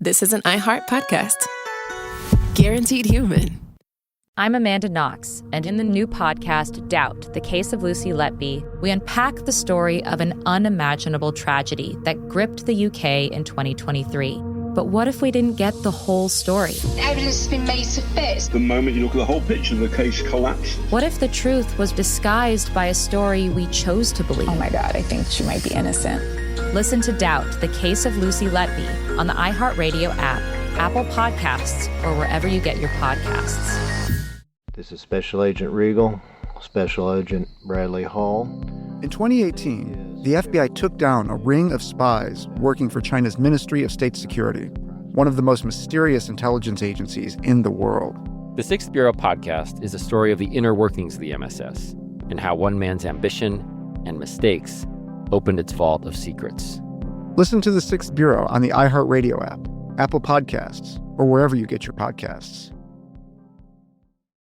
This is an iHeart podcast. Guaranteed human. I'm Amanda Knox, and in the new podcast, Doubt, The Case of Lucy Letby, we unpack the story of an unimaginable tragedy that gripped the UK in 2023. But what if we didn't get the whole story? Evidence has been made to fit. The moment you look at the whole picture, the case collapsed. What if the truth was disguised by a story we chose to believe? Oh my God, I think she might be innocent. Listen to Doubt, The Case of Lucy Letby on the iHeartRadio app, Apple Podcasts, or wherever you get your podcasts. This is Special Agent Regal, Special Agent Bradley Hall. In 2018, the FBI took down a ring of spies working for China's Ministry of State Security, one of the most mysterious intelligence agencies in the world. The Sixth Bureau podcast is a story of the inner workings of the MSS and how one man's ambition and mistakes opened its vault of secrets. Listen to The Sixth Bureau on the iHeartRadio app, Apple Podcasts, or wherever you get your podcasts.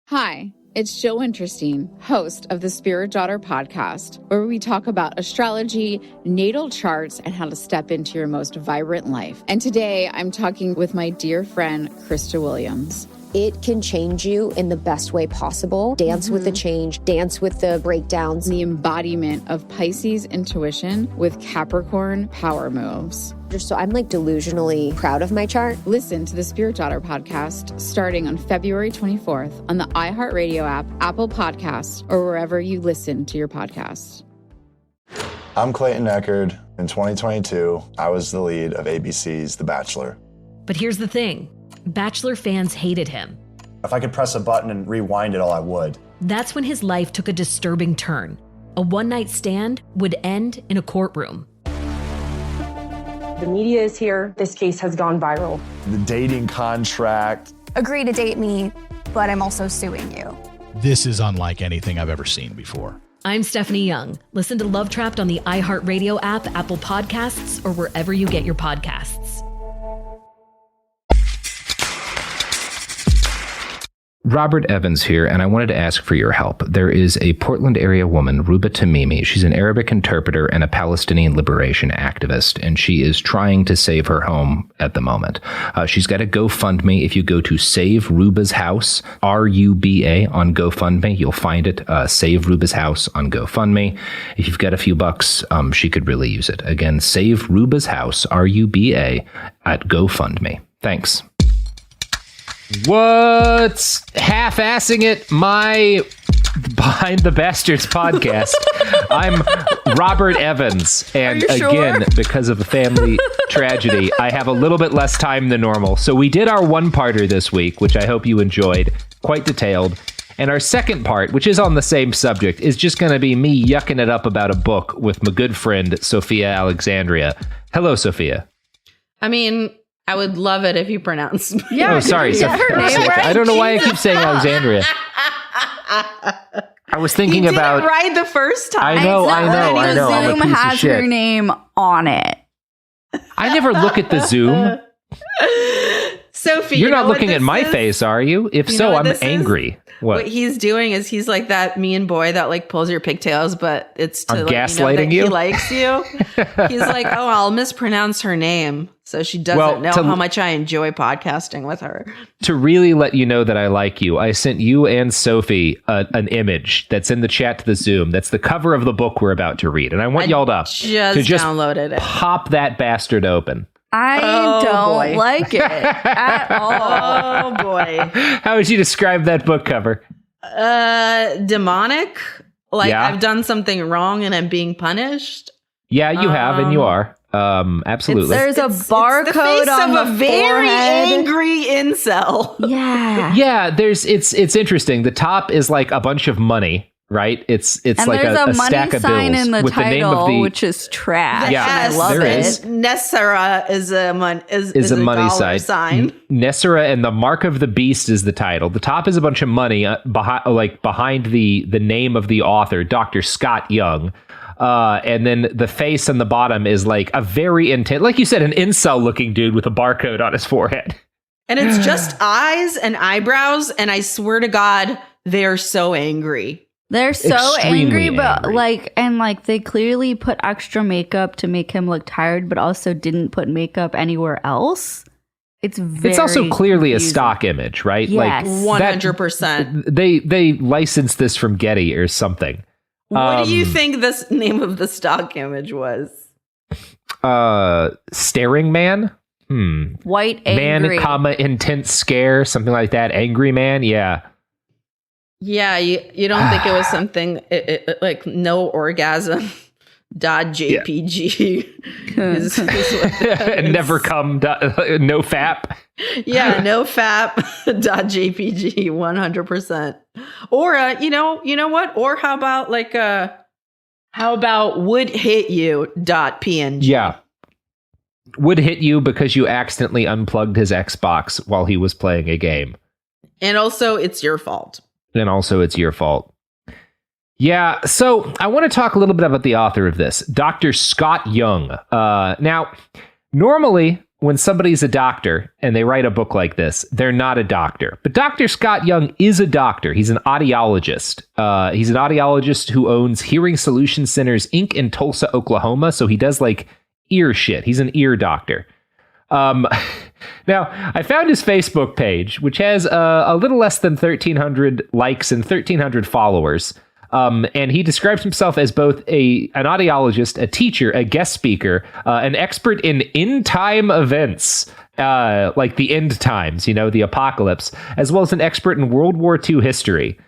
Hi, it's Jill Winterstein, host of the Spirit Daughter podcast, where we talk about astrology, natal charts, and how to step into your most vibrant life. And today I'm talking with my dear friend, Krista Williams. It can change you in the best way possible. Dance with the change, dance with the breakdowns. The embodiment of Pisces intuition with Capricorn power moves. So I'm like delusionally proud of my chart. Listen to the Spirit Daughter podcast starting on February 24th on the iHeartRadio app, Apple Podcasts, or wherever you listen to your podcasts. I'm Clayton Eckerd. In 2022, I was the lead of ABC's The Bachelor. But here's the thing. Bachelor fans hated him. If I could press a button and rewind it all, I would. That's when his life took a disturbing turn. A one-night stand would end in a courtroom. The media is here. This case has gone viral. The dating contract. Agree to date me, but I'm also suing you. This is unlike anything I've ever seen before. I'm Stephanie Young. Listen to Love Trapped on the iHeartRadio app, Apple Podcasts, or wherever you get your podcasts. Robert Evans here, and I wanted to ask for your help. There is a Portland area woman, Ruba Tamimi. She's an Arabic interpreter and a Palestinian liberation activist, and she is trying to save her home at the moment. She's got a GoFundMe. If you go to Save Ruba's House, RUBA on GoFundMe, you'll find it. Save Ruba's House on GoFundMe. If you've got a few bucks, she could really use it. Again, Save Ruba's House, RUBA, at GoFundMe. Thanks. What's half-assing it? My Behind the Bastards podcast. I'm Robert Evans, and again, because of a family tragedy, I have a little bit less time than normal. So we did our one-parter this week, which I hope you enjoyed, quite detailed. And our second part, which is on the same subject, is just going to be me yucking it up about a book with my good friend, Sofiya Alexandra. Hello, Sofiya. I mean, I would love it if you pronounced me. Yeah, oh, sorry. I don't know why I keep saying Alexandria. I was thinking you about did it right the first time. I know. Zoom has her name on it. I never look at the Zoom. Sophie, you're not looking at my face, are you? If so, I'm angry. What he's doing is he's like that mean boy that like pulls your pigtails, but it's to I'm let gaslighting you you. He likes you. He's like, oh, I'll mispronounce her name, so she doesn't know how much I enjoy podcasting with her. To really let you know that I like you, I sent you and Sophie an image that's in the chat to the Zoom. That's the cover of the book we're about to read, and I want y'all to just downloaded it. Pop that bastard open. I don't like it at all. Oh boy. How would you describe that book cover? Demonic. Like I've done something wrong and I'm being punished. Yeah, you have, and you are. Absolutely. There's a barcode on the of a very forehead. angry incel. Yeah. Yeah, it's interesting. The top is like a bunch of money. Right, it's and like there's a money stack of sign bills in the with title, the name of the which is trash. Yeah, and I love it. Nesera is a money sign. Nesera and the Mark of the Beast is the title. The top is a bunch of money behind the name of the author, Dr. Scott Young. And then the face on the bottom is like a very intense, like you said, an incel looking dude with a barcode on his forehead. And it's just eyes and eyebrows. And I swear to God, they're so angry. They're so Extremely angry, but angry. they clearly put extra makeup to make him look tired, but also didn't put makeup anywhere else. It's also clearly a stock image, right? Yes. Like 100%. They licensed this from Getty or something. What do you think this name of the stock image was? Staring man? White angry. Man, intense scare, something like that. Angry man, yeah. Yeah, you don't think it was something like no orgasm .jpg never come no fap. Yeah, no fap .jpg 100%. Or you know what? Or how about would hit you .png? Yeah. Would hit you because you accidentally unplugged his Xbox while he was playing a game. And also it's your fault. Yeah, so I want to talk a little bit about the author of this, Dr. Scott Young. Now, normally when somebody's a doctor and they write a book like this, they're not a doctor. But Dr. Scott Young is a doctor. He's an audiologist. He's an audiologist who owns Hearing Solution Centers, Inc. in Tulsa, Oklahoma. So he does like ear shit. He's an ear doctor. Now, I found his Facebook page, which has a little less than 1,300 likes and 1,300 followers. And he describes himself as both an audiologist, a teacher, a guest speaker, an expert in end-time events, like the end times, the apocalypse, as well as an expert in World War II history.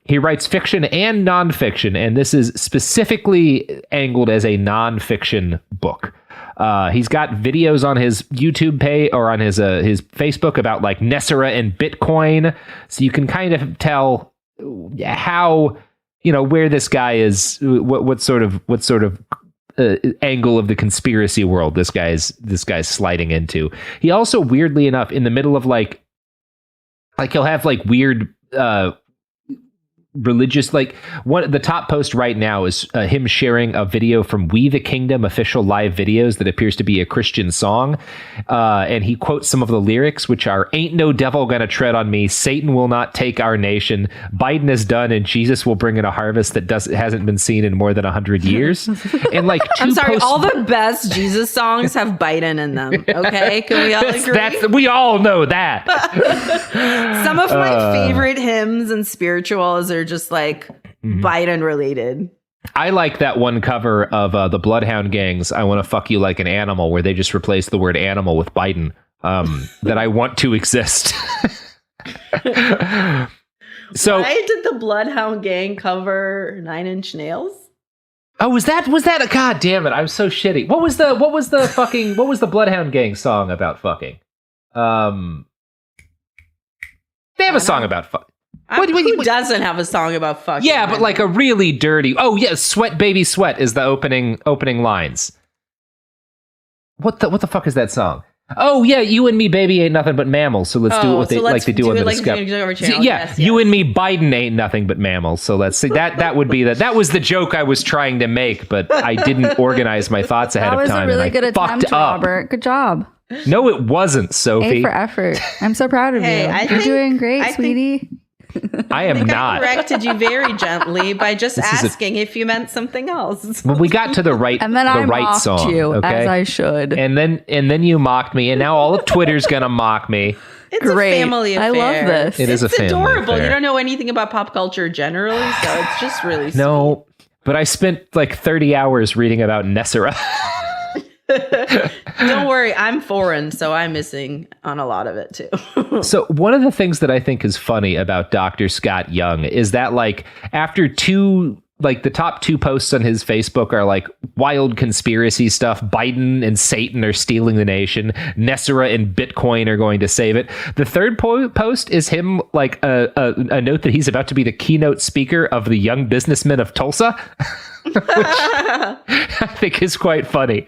He writes fiction and nonfiction, and this is specifically angled as a nonfiction book. He's got videos on his YouTube page or on his Facebook about like Nesera and Bitcoin, so you can kind of tell how where this guy is, what sort of angle of the conspiracy world this guy's sliding into. He also, weirdly enough, in the middle of like he'll have like weird religious, like the top post right now is him sharing a video from We the Kingdom official live videos that appears to be a Christian song, and he quotes some of the lyrics, which are "Ain't no devil gonna tread on me, Satan will not take our nation, Biden is done and Jesus will bring in a harvest that hasn't been seen in more than 100 years." And like I'm sorry, all the best Jesus songs have Biden in them. Okay, can we all agree? We all know that. Some of my favorite hymns and spirituals are just like Biden related. I like that one cover of the Bloodhound Gang's "I Want to Fuck You Like an Animal," where they just replace the word animal with Biden. That I want to exist. So why did the Bloodhound Gang cover 9 Inch Nails? Oh, was that God damn it, I'm so shitty. What was the Bloodhound Gang song about fucking? They have a song about fucking. Who doesn't have a song about fucking? Yeah, but like a really dirty. Oh yeah, "Sweat Baby Sweat" is the opening lines. What the fuck is that song? Oh yeah, "You and me, baby, ain't nothing but mammals." So let's do it what they do on the Discovery. Yeah, yes. "You and me, Biden, ain't nothing but mammals." So let's see that would be that was the joke I was trying to make, but I didn't organize my thoughts ahead of time. That was a really good attempt, Robert. Good job. No, it wasn't, Sophie. A for effort. I'm so proud of you. You're doing great, sweetie. I am not. I corrected you very gently by just asking if you meant something else. Well, we got to the right, and then the I right mocked song, you, okay? as I should. And then you mocked me, and now all of Twitter's gonna mock me. It's great. A family affair. I love this. It's a family adorable. Affair. You don't know anything about pop culture generally, so it's just really sweet. No, but I spent like 30 hours reading about Nesera. Don't worry, I'm foreign, so I'm missing on a lot of it too. So one of the things that I think is funny about Dr. Scott Young is that like after the top 2 posts on his Facebook are like wild conspiracy stuff. Biden and Satan are stealing the nation. Nesera and Bitcoin are going to save it. The third post is him like a note that he's about to be the keynote speaker of the Young Businessmen of Tulsa. Which I think is quite funny.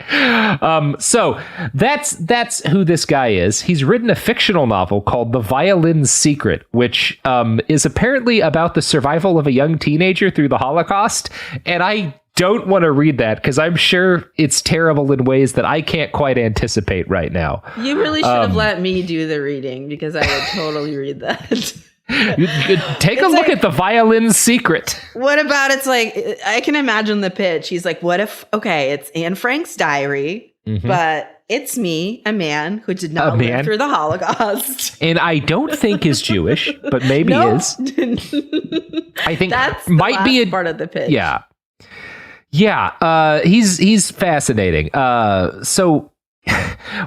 So that's who this guy is. He's written a fictional novel called The Violin's Secret, which is apparently about the survival of a young teenager through the Holocaust. And I don't want to read that because I'm sure it's terrible in ways that I can't quite anticipate right now. You really should have let me do the reading because I would totally read that. You take a look at The Violin's Secret. What about it's like, I can imagine the pitch. He's like, what if, okay, it's Anne Frank's diary, but It's me, a man who did not live through the Holocaust. And I don't think is Jewish, but maybe is. I think that's might be a part of the pitch. Yeah. Yeah. He's fascinating. So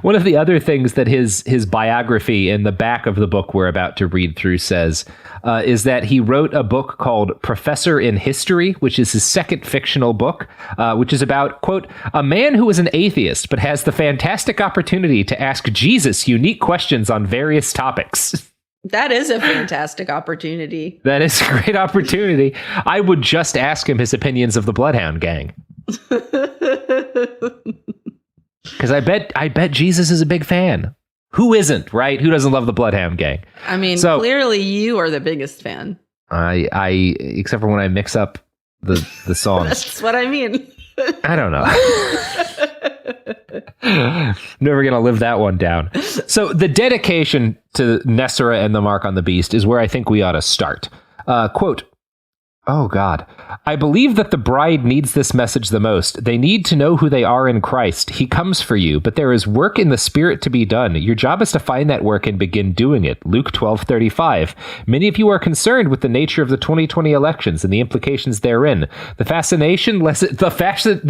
one of the other things that his biography in the back of the book we're about to read through says is that he wrote a book called Professor in History, which is his second fictional book, which is about, quote, a man who is an atheist but has the fantastic opportunity to ask Jesus unique questions on various topics. That is a fantastic opportunity. That is a great opportunity. I would just ask him his opinions of the Bloodhound Gang. Because I bet Jesus is a big fan. Who isn't, right? Who doesn't love the Bloodhound Gang? I mean, clearly you are the biggest fan. I except for when I mix up the songs. That's what I mean. I don't know. Never gonna live that one down. So the dedication to Nesera and the Mark on the Beast is where I think we ought to start. Quote, oh God, I believe that the bride needs this message the most. They need to know who they are in Christ. He comes for you, but there is work in the spirit to be done. Your job is to find that work and begin doing it. Luke 12:35. Many of you are concerned with the nature of the 2020 elections and the implications therein. The fascination legislation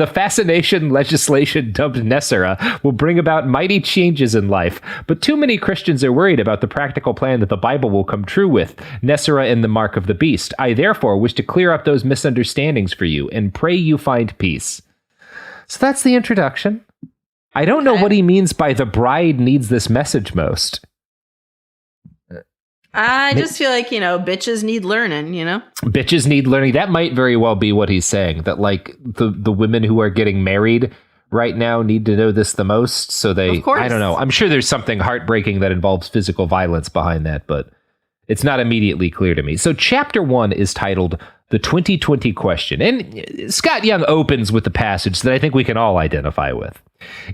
dubbed Nesera will bring about mighty changes in life, but too many Christians are worried about the practical plan that the Bible will come true with. Nesera and the Mark of the Beast. I therefore wish to clear up those misunderstandings for you and pray you find peace. So that's the introduction. I don't know what he means by the bride needs this message most. I just feel like, bitches need learning, Bitches need learning. That might very well be what he's saying, that like the women who are getting married right now need to know this the most. So they, I don't know. I'm sure there's something heartbreaking that involves physical violence behind that, but it's not immediately clear to me. So chapter 1 is titled The 2020 Question. And Scott Young opens with the passage that I think we can all identify with.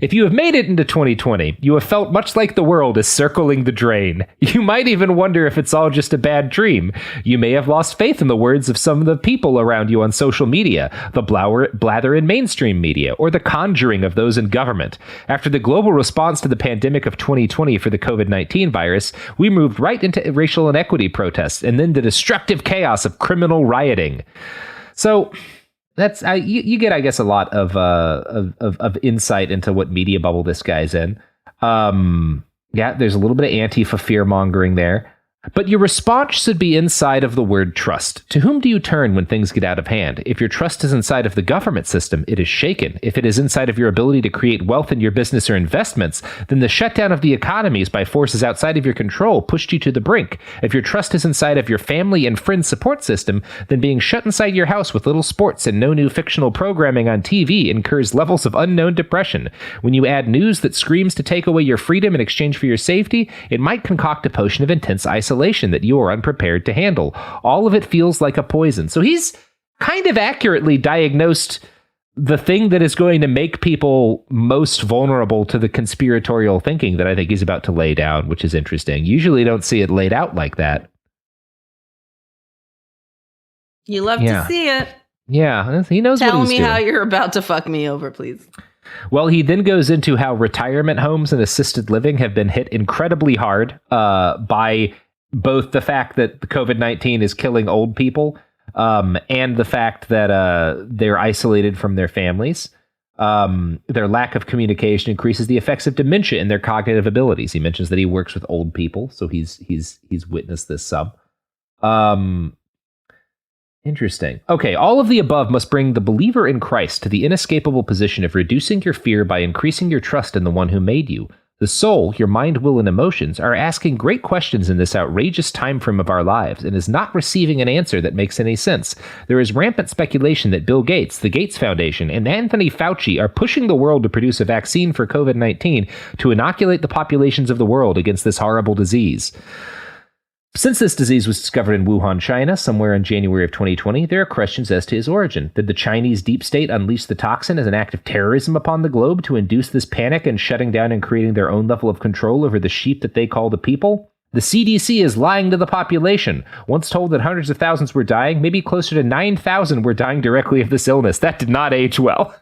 If you have made it into 2020, you have felt much like the world is circling the drain. You might even wonder if it's all just a bad dream. You may have lost faith in the words of some of the people around you on social media, the blather in mainstream media, or the conjuring of those in government. After the global response to the pandemic of 2020 for the COVID-19 virus, we moved right into racial inequity protests and then the destructive chaos of criminal rioting. So that's you get, I guess, a lot of insight into what media bubble this guy's in. Yeah, there's a little bit of Antifa fear mongering there. But your response should be inside of the word trust. To whom do you turn when things get out of hand? If your trust is inside of the government system, it is shaken. If it is inside of your ability to create wealth in your business or investments, then the shutdown of the economies by forces outside of your control pushed you to the brink. If your trust is inside of your family and friend support system, then being shut inside your house with little sports and no new fictional programming on TV incurs levels of unknown depression. When you add news that screams to take away your freedom in exchange for your safety, it might concoct a potion of intense isolation that you are unprepared to handle. All of it feels like a poison. So he's kind of accurately diagnosed the thing that is going to make people most vulnerable to the conspiratorial thinking that I think he's about to lay down, which is interesting. Usually don't see it laid out like that. You love to see it. Yeah, he knows what he's doing. Tell me how you're about to fuck me over, please. Well, he then goes into how retirement homes and assisted living have been hit incredibly hard by both the fact that the COVID-19 is killing old people and the fact that they're isolated from their families. Their lack of communication increases the effects of dementia in their cognitive abilities. He mentions that he works with old people, so he's witnessed this some. Interesting. Okay, all of the above must bring the believer in Christ to the inescapable position of reducing your fear by increasing your trust in the one who made you. The soul, your mind, will, and emotions are asking great questions in this outrageous time frame of our lives and is not receiving an answer that makes any sense. There is rampant speculation that Bill Gates, the Gates Foundation, and Anthony Fauci are pushing the world to produce a vaccine for COVID-19 to inoculate the populations of the world against this horrible disease. Since this disease was discovered in Wuhan, China, somewhere in January of 2020, there are questions as to its origin. Did the Chinese deep state unleash the toxin as an act of terrorism upon the globe to induce this panic and shutting down and creating their own level of control over the sheep that they call the people? The CDC is lying to the population. Once told that hundreds of thousands were dying, maybe closer to 9,000 were dying directly of this illness. That did not age well.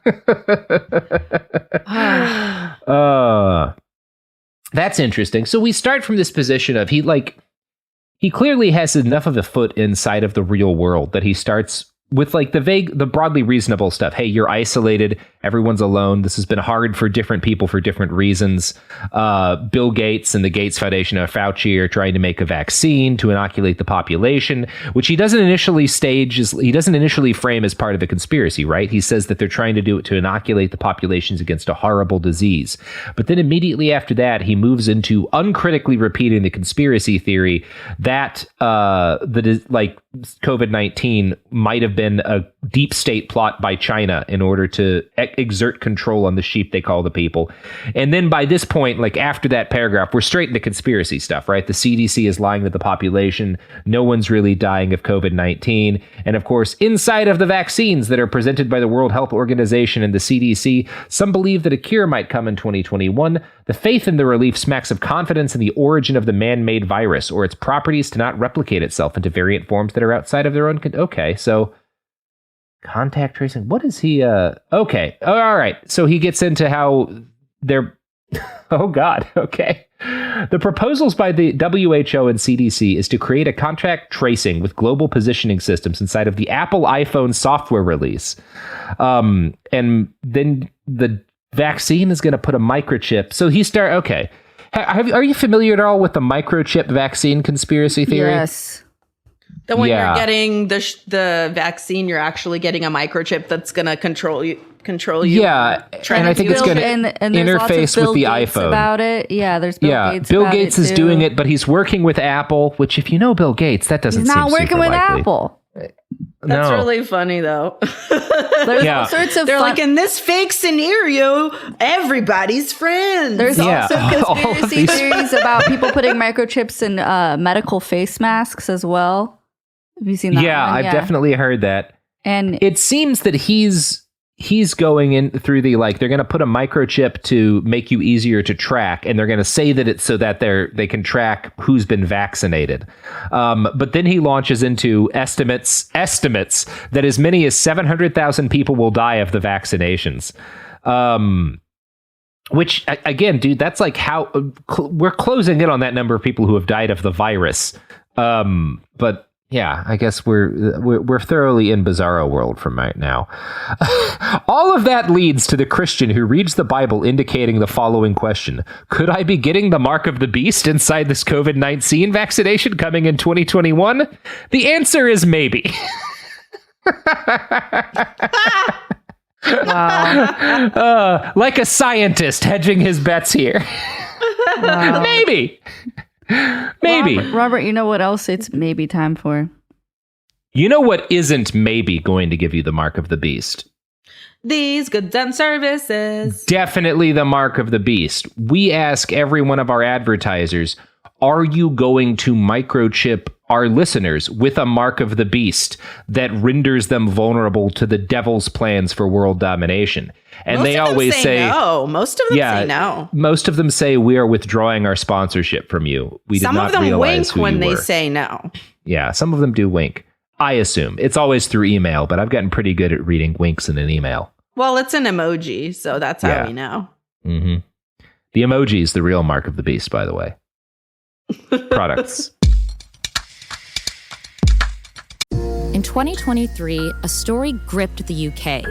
That's interesting. So we start from this position of he clearly has enough of a foot inside of the real world that he starts with like the broadly reasonable stuff. Hey, you're isolated. Everyone's alone. This has been hard for different people for different reasons. Bill Gates and the Gates Foundation of Fauci are trying to make a vaccine to inoculate the population, which he doesn't initially frame as part of a conspiracy, right? He says that they're trying to do it to inoculate the populations against a horrible disease. But then immediately after that, he moves into uncritically repeating the conspiracy theory that COVID-19 might have been a deep state plot by China in order to exert control on the sheep they call the people. And then by this point, like after that paragraph, we're straight into conspiracy stuff, right? The CDC is lying to the population. No one's really dying of COVID-19. And of course, inside of the vaccines that are presented by the World Health Organization and the CDC, some believe that a cure might come in 2021. The faith in the relief smacks of confidence in the origin of the man-made virus or its properties to not replicate itself into variant forms that are outside of their own. Okay, so contact tracing. What is he? Okay. All right. So he gets into how they're. Oh, God. Okay. The proposals by the WHO and CDC is to create a contact tracing with global positioning systems inside of the Apple iPhone software release. And then the vaccine is going to put a microchip. So okay. Are you familiar at all with the microchip vaccine conspiracy theory? Yes. Then when you're getting the vaccine, you're actually getting a microchip that's going to control you. Yeah, and I think it's going to interface with the iPhone. About it. Yeah, there's Bill Gates. Bill Gates is doing it, but he's working with Apple. Which, if you know Bill Gates, that doesn't. He's not working with likely. Apple. That's really funny, though. There's all sorts of. They're like, in this fake scenario, everybody's friends. There's also conspiracy theories about people putting microchips in medical face masks as well. Have you seen that? Yeah, I've definitely heard that. And it seems that he's going in through the, like, they're going to put a microchip to make you easier to track, and they're going to say that it's so that they can track who's been vaccinated. But then he launches into estimates that as many as 700,000 people will die of the vaccinations. Which, again, dude, that's like how we're closing in on that number of people who have died of the virus. But yeah, I guess we're thoroughly in bizarro world from right now. All of that leads to the Christian who reads the Bible indicating the following question: could I be getting the mark of the beast inside this COVID-19 vaccination coming in 2021? The answer is maybe. Wow. Like a scientist hedging his bets here. Wow. Maybe. Robert, you know what else it's maybe time for? You know what isn't maybe going to give you the mark of the beast? These goods and services. Definitely the mark of the beast. We ask every one of our advertisers, are you going to microchip our listeners with a mark of the beast that renders them vulnerable to the devil's plans for world domination? And they always say no. Most of them say no. Most of them say we are withdrawing our sponsorship from you. We did not realize who you were. Some of them wink when they say no. Yeah, some of them do wink. I assume. It's always through email, but I've gotten pretty good at reading winks in an email. Well, it's an emoji, so that's how we know. Mm-hmm. The emoji is the real mark of the beast, by the way. Products. In 2023, a story gripped the UK,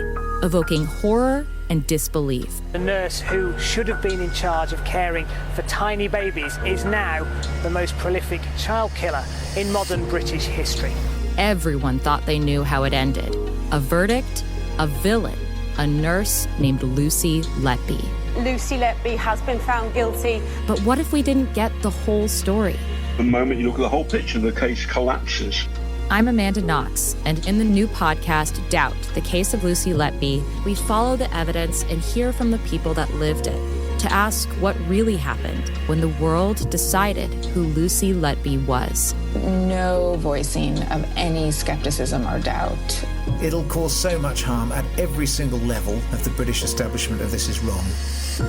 evoking horror and disbelief. The nurse who should have been in charge of caring for tiny babies is now the most prolific child killer in modern British history. Everyone thought they knew how it ended. A verdict, a villain, a nurse named Lucy Letby. Lucy Letby has been found guilty. But what if we didn't get the whole story? The moment you look at the whole picture, the case collapses. I'm Amanda Knox, and in the new podcast, Doubt, the Case of Lucy Letby, we follow the evidence and hear from the people that lived it to ask what really happened when the world decided who Lucy Letby was. No voicing of any skepticism or doubt. It'll cause so much harm at every single level of the British establishment of this is wrong.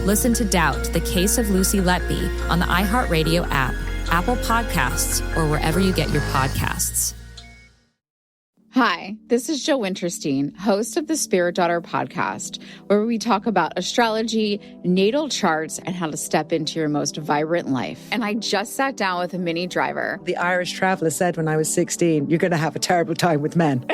Listen to Doubt, the Case of Lucy Letby on the iHeartRadio app, Apple Podcasts, or wherever you get your podcasts. Hi, this is Jo Winterstein, host of the Spirit Daughter podcast, where we talk about astrology, natal charts, and how to step into your most vibrant life. And I just sat down with a Minnie Driver. The Irish traveller said when I was 16, you're going to have a terrible time with men.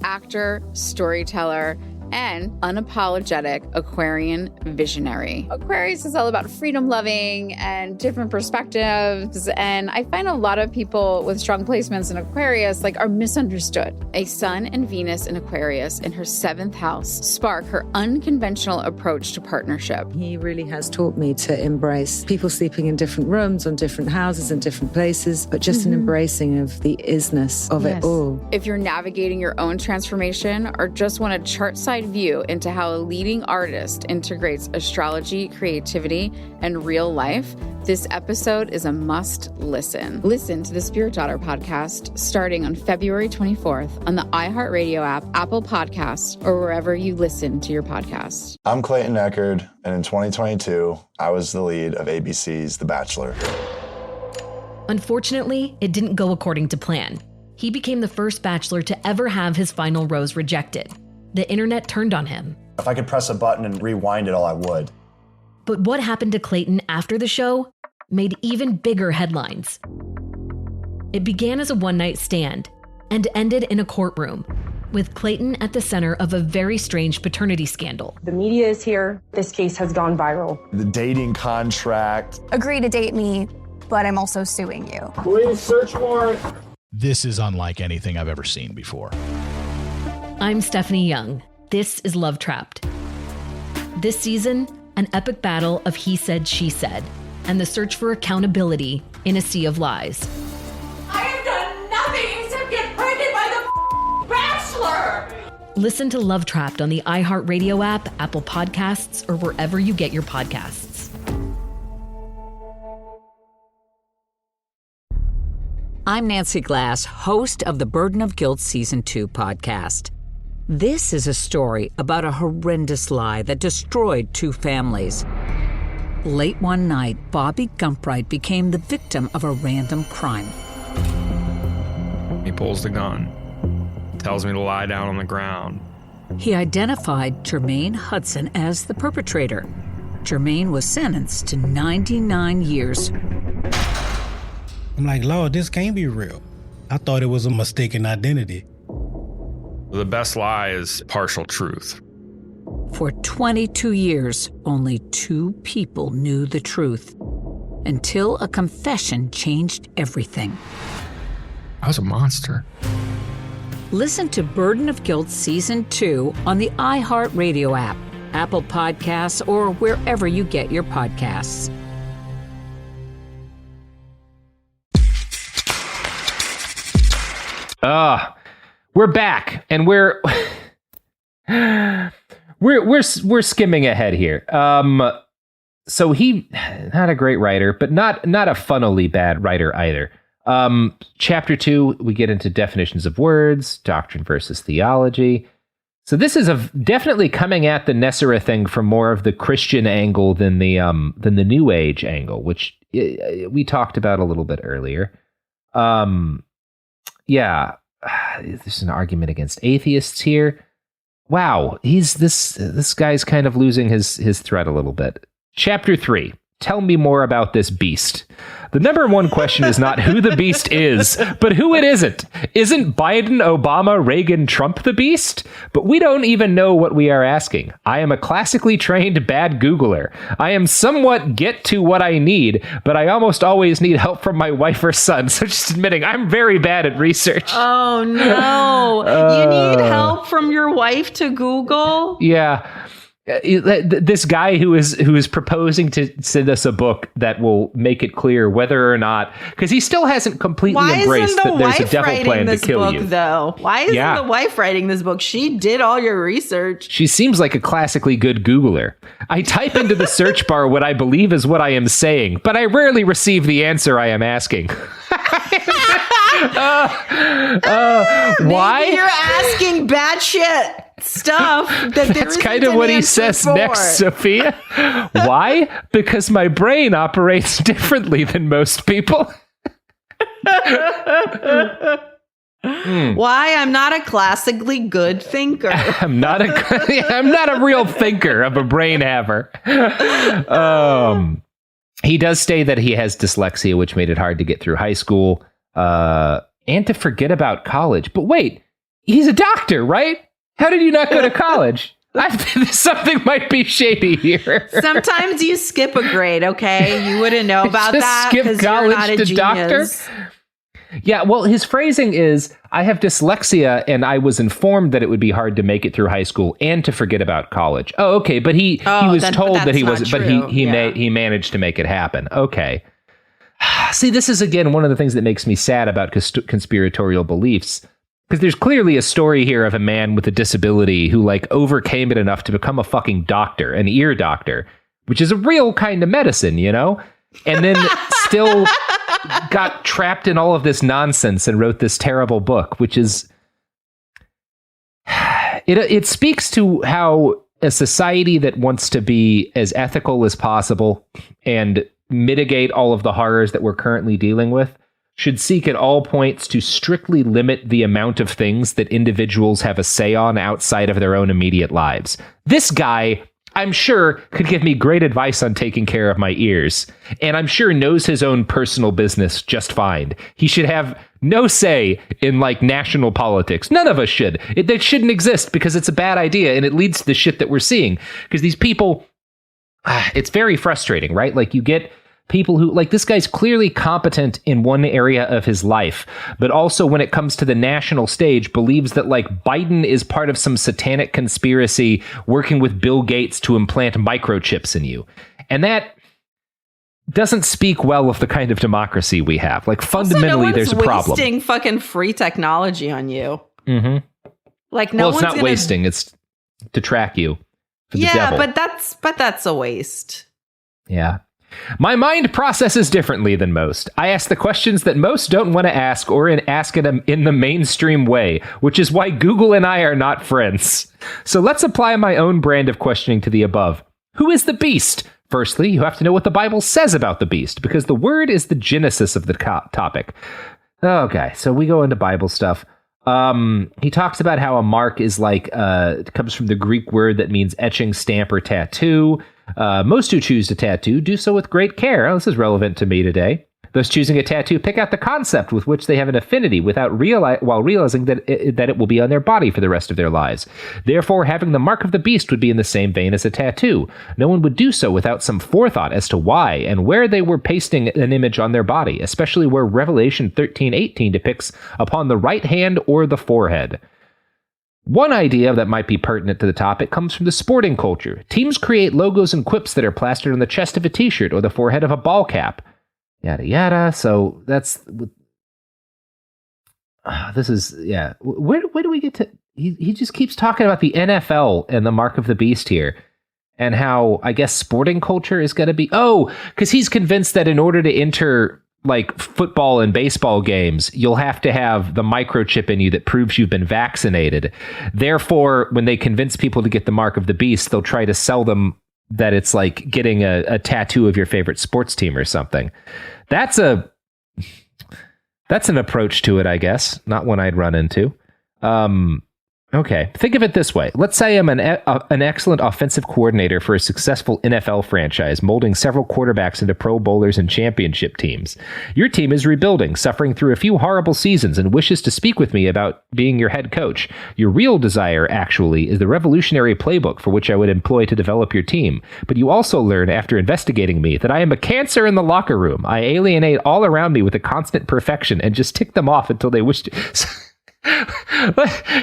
Actor, storyteller, and unapologetic Aquarian visionary. Aquarius is all about freedom loving and different perspectives. And I find a lot of people with strong placements in Aquarius are misunderstood. A Sun and Venus in Aquarius in her 7th house spark her unconventional approach to partnership. He really has taught me to embrace people sleeping in different rooms, on different houses, in different places, but just an embracing of the isness of it all. If you're navigating your own transformation or just want a chart side view into how a leading artist integrates astrology, creativity, and real life, this episode is a must listen. Listen to the Spirit Daughter podcast starting on February 24th on the iHeartRadio app, Apple Podcasts, or wherever you listen to your podcasts. I'm Clayton Eckerd, and in 2022, I was the lead of ABC's The Bachelor. Unfortunately, it didn't go according to plan. He became the first bachelor to ever have his final rose rejected. The internet turned on him. If I could press a button and rewind it all, I would. But what happened to Clayton after the show made even bigger headlines. It began as a one-night stand and ended in a courtroom, with Clayton at the center of a very strange paternity scandal. The media is here. This case has gone viral. The dating contract. Agree to date me, but I'm also suing you. Please search warrant. This is unlike anything I've ever seen before. I'm Stephanie Young. This is Love Trapped. This season, an epic battle of he said, she said, and the search for accountability in a sea of lies. I have done nothing except get pregnant by the Bachelor! Listen to Love Trapped on the iHeartRadio app, Apple Podcasts, or wherever you get your podcasts. I'm Nancy Glass, host of the Burden of Guilt Season 2 podcast. This is a story about a horrendous lie that destroyed 2 families. Late one night, Bobby Gumpright became the victim of a random crime. He pulls the gun, tells me to lie down on the ground. He identified Jermaine Hudson as the perpetrator. Jermaine was sentenced to 99 years. I'm like, Lord, this can't be real. I thought it was a mistaken identity. The best lie is partial truth. For 22 years, only 2 people knew the truth, until a confession changed everything. I was a monster. Listen to Burden of Guilt Season 2 on the iHeartRadio app, Apple Podcasts, or wherever you get your podcasts. We're back, and we're skimming ahead here. So he, not a great writer, but not a funnily bad writer either. Chapter 2, we get into definitions of words, doctrine versus theology. So this is definitely coming at the Nesera thing from more of the Christian angle than the New Age angle, which we talked about a little bit earlier. Yeah. There's an argument against atheists here. Wow, this guy's kind of losing his thread a little bit. Chapter 3. Tell me more about this beast. The number one question is not who the beast is, but who it isn't. Isn't Biden, Obama, Reagan, Trump the beast? But we don't even know what we are asking. I am a classically trained bad Googler. I am somewhat get to what I need, but I almost always need help from my wife or son. So just admitting I'm very bad at research. Oh no. You need help from your wife to Google? Yeah. This guy who is proposing to send us a book that will make it clear whether or not, because he still hasn't completely embraced that there's a devil plan to kill you. Though, why isn't the wife writing this book? She did all your research. She seems like a classically good Googler. I type into the search bar what I believe is what I am saying, but I rarely receive the answer I am asking. Why? Maybe you're asking batshit stuff That's kind of what he says next, Sofiya. Why? Because my brain operates differently than most people. Why? I'm not a classically good thinker. I'm not a real thinker. I'm a brain haver. He does say that he has dyslexia, which made it hard to get through high school and to forget about college. But wait, he's a doctor, right? How did you not go to college? Something might be shady here. Sometimes you skip a grade, okay? You wouldn't know about that because you're not a genius. Doctor? Yeah, well, his phrasing is, I have dyslexia and I was informed that it would be hard to make it through high school and to forget about college. Oh, okay, but he was told that he wasn't, but he managed to make it happen. Okay. See, this is, again, one of the things that makes me sad about conspiratorial beliefs, because there's clearly a story here of a man with a disability who, like, overcame it enough to become a fucking doctor, an ear doctor, which is a real kind of medicine, you know? And then still got trapped in all of this nonsense and wrote this terrible book, which is... It speaks to how a society that wants to be as ethical as possible and mitigate all of the horrors that we're currently dealing with should seek at all points to strictly limit the amount of things that individuals have a say on outside of their own immediate lives. This guy, I'm sure, could give me great advice on taking care of my ears, and I'm sure knows his own personal business just fine. He should have no say in, like, national politics. None of us should. That shouldn't exist because it's a bad idea, and it leads to the shit that we're seeing. Because these people, it's very frustrating, right? Like, you get people who, like, this guy's clearly competent in one area of his life, but also when it comes to the national stage, believes that, like, Biden is part of some satanic conspiracy working with Bill Gates to implant microchips in you. And that doesn't speak well of the kind of democracy we have. Like, fundamentally, also, there's a problem. Wasting fucking free technology on you. Mm-hmm. Like, no, well, it's not wasting. It's to track you. For the devil. but that's a waste. Yeah. My mind processes differently than most. I ask the questions that most don't want to ask or ask it in the mainstream way, which is why Google and I are not friends. So let's apply my own brand of questioning to the above. Who is the beast? Firstly, you have to know what the Bible says about the beast, because the word is the genesis of the topic. Okay, so we go into Bible stuff. He talks about how a mark is like, it comes from the Greek word that means etching, stamp, or tattoo. Most who choose to tattoo do so with great care. Oh, this is relevant to me today. Those choosing a tattoo pick out the concept with which they have an affinity while realizing that it will be on their body for the rest of their lives. Therefore, having the mark of the beast would be in the same vein as a tattoo. No one would do so without some forethought as to why and where they were pasting an image on their body, especially where Revelation 13:18 depicts upon the right hand or the forehead. One idea that might be pertinent to the topic comes from the sporting culture. Teams create logos and quips that are plastered on the chest of a t-shirt or the forehead of a ball cap. Yada, yada. So that's... this is... Yeah. Where do we get to... He just keeps talking about the NFL and the mark of the beast here. And how, I guess, sporting culture is going to be... Oh, because he's convinced that in order to enter, like, football and baseball games, you'll have to have the microchip in you that proves you've been vaccinated. Therefore, when they convince people to get the mark of the beast, they'll try to sell them that it's like getting a tattoo of your favorite sports team or something. That's an approach to it, I guess. Not one I'd run into. Okay, think of it this way. Let's say I'm an excellent offensive coordinator for a successful NFL franchise, molding several quarterbacks into Pro Bowlers and championship teams. Your team is rebuilding, suffering through a few horrible seasons, and wishes to speak with me about being your head coach. Your real desire, actually, is the revolutionary playbook for which I would employ to develop your team. But you also learn, after investigating me, that I am a cancer in the locker room. I alienate all around me with a constant perfection and just tick them off until they wish to...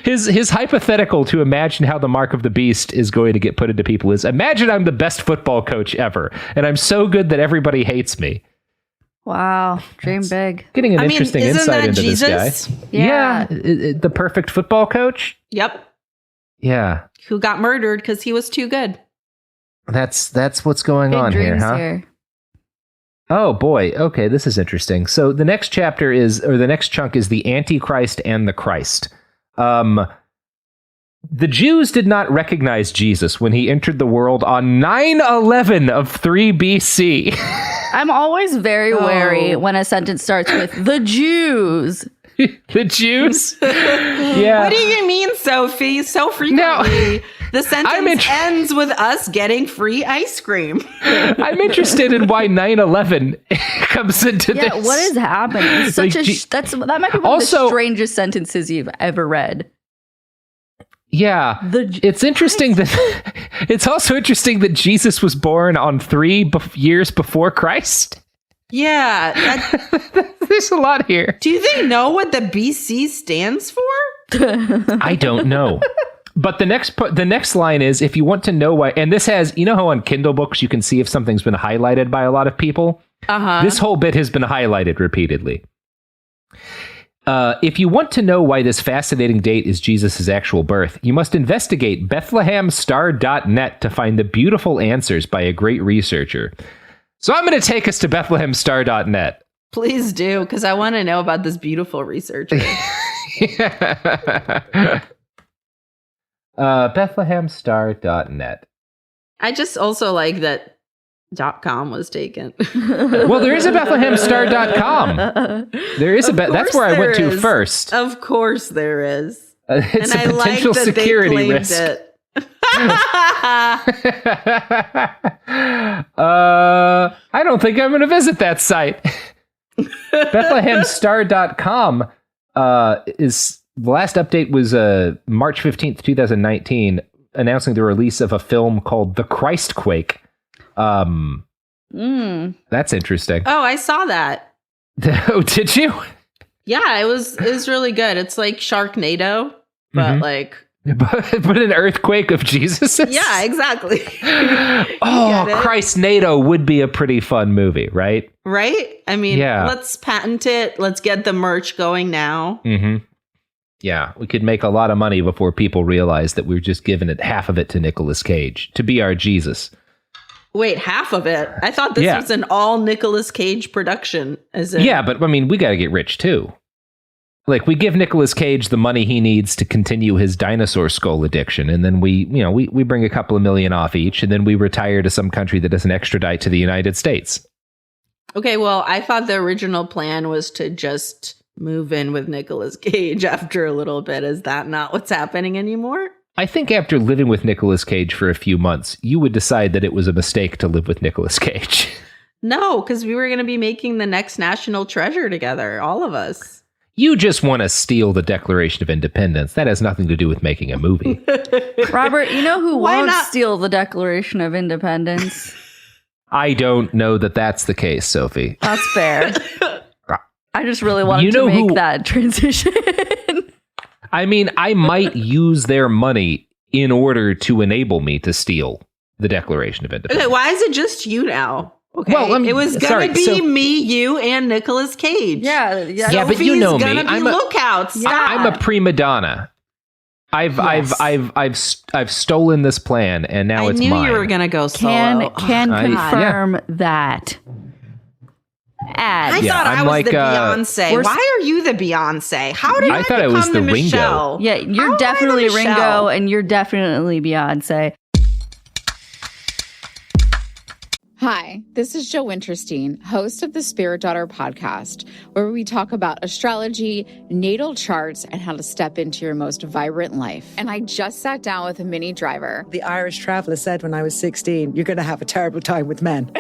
His hypothetical to imagine how the mark of the beast is going to get put into people is, imagine I'm the best football coach ever, and I'm so good that everybody hates me. Wow, dream big. Getting an interesting insight into Jesus? This guy. Yeah. The perfect football coach? Yep. Yeah. Who got murdered because he was too good. That's what's going big on here, huh? Here. Oh boy. Okay, this is interesting. So the next chapter is, or the next chunk is the Antichrist and the Christ. The Jews did not recognize Jesus when he entered the world on 9/11 of 3 BC. I'm always very wary when a sentence starts with the Jews. The Jews? Yeah. What do you mean, Sophie? So frequently, the sentence ends with us getting free ice cream. I'm interested in why 9/11 comes into this. Yeah, what is happening? It's such that might be one of the strangest sentences you've ever read. Yeah, it's interesting that it's also interesting that Jesus was born on 3 years before Christ. Yeah, there's a lot here. Do they know what the BC stands for? I don't know. But the next line is, if you want to know why, and this has, you know how on Kindle books you can see if something's been highlighted by a lot of people? This whole bit has been highlighted repeatedly. If you want to know why this fascinating date is Jesus' actual birth, you must investigate BethlehemStar.net to find the beautiful answers by a great researcher. So I'm going to take us to BethlehemStar.net. Please do, because I want to know about this beautiful researcher. BethlehemStar.net. I just also like that .com was taken. Well, there is a BethlehemStar.com. There is that's where I went to first. Of course there is. It's a potential security risk. It. I don't think I'm going to visit that site. BethlehemStar.com is the last update was March 15th, 2019, announcing the release of a film called The Christquake. That's interesting. Oh, I saw that. Oh, did you? Yeah, it was really good. It's like Sharknado, but like but an earthquake of Jesus's? Yeah, exactly. Christnado would be a pretty fun movie, right? Right? I mean, let's patent it. Let's get the merch going now. Mm-hmm. Yeah, we could make a lot of money before people realize that we're just giving it half of it to Nicolas Cage to be our Jesus. Wait, half of it? I thought this was an all Nicolas Cage production. Yeah, but I mean, we got to get rich too. Like, we give Nicolas Cage the money he needs to continue his dinosaur skull addiction, and then we bring a couple of million off each, and then we retire to some country that doesn't extradite to the United States. Okay, well, I thought the original plan was to just move in with Nicolas Cage after a little bit. Is that not what's happening anymore? I think after living with Nicolas Cage for a few months, you would decide that it was a mistake to live with Nicolas Cage. No, because we were going to be making the next national treasure together, all of us. You just want to steal the Declaration of Independence. That has nothing to do with making a movie. Robert, you know who won't steal the Declaration of Independence? I don't know that that's the case, Sophie. That's fair. I just really wanted to make that transition. I mean, I might use their money in order to enable me to steal the Declaration of Independence. Okay, why is it just you now? Okay, well, it was going to be me, you, and Nicolas Cage. Yeah. Yeah, but you know me. I'm lookouts. Yeah. I'm a prima donna. I've stolen this plan, and now it's mine. I knew you were going to go solo. Can confirm that. I thought I was the Beyonce. Why are you the Beyonce? How did I thought become I was the Ringo? Michelle? Yeah, you're definitely Ringo, and you're definitely Beyonce. Hi, this is Jill Winterstein, host of the Spirit Daughter podcast, where we talk about astrology, natal charts, and how to step into your most vibrant life. And I just sat down with a Minnie Driver. The Irish traveler said when I was 16, you're going to have a terrible time with men.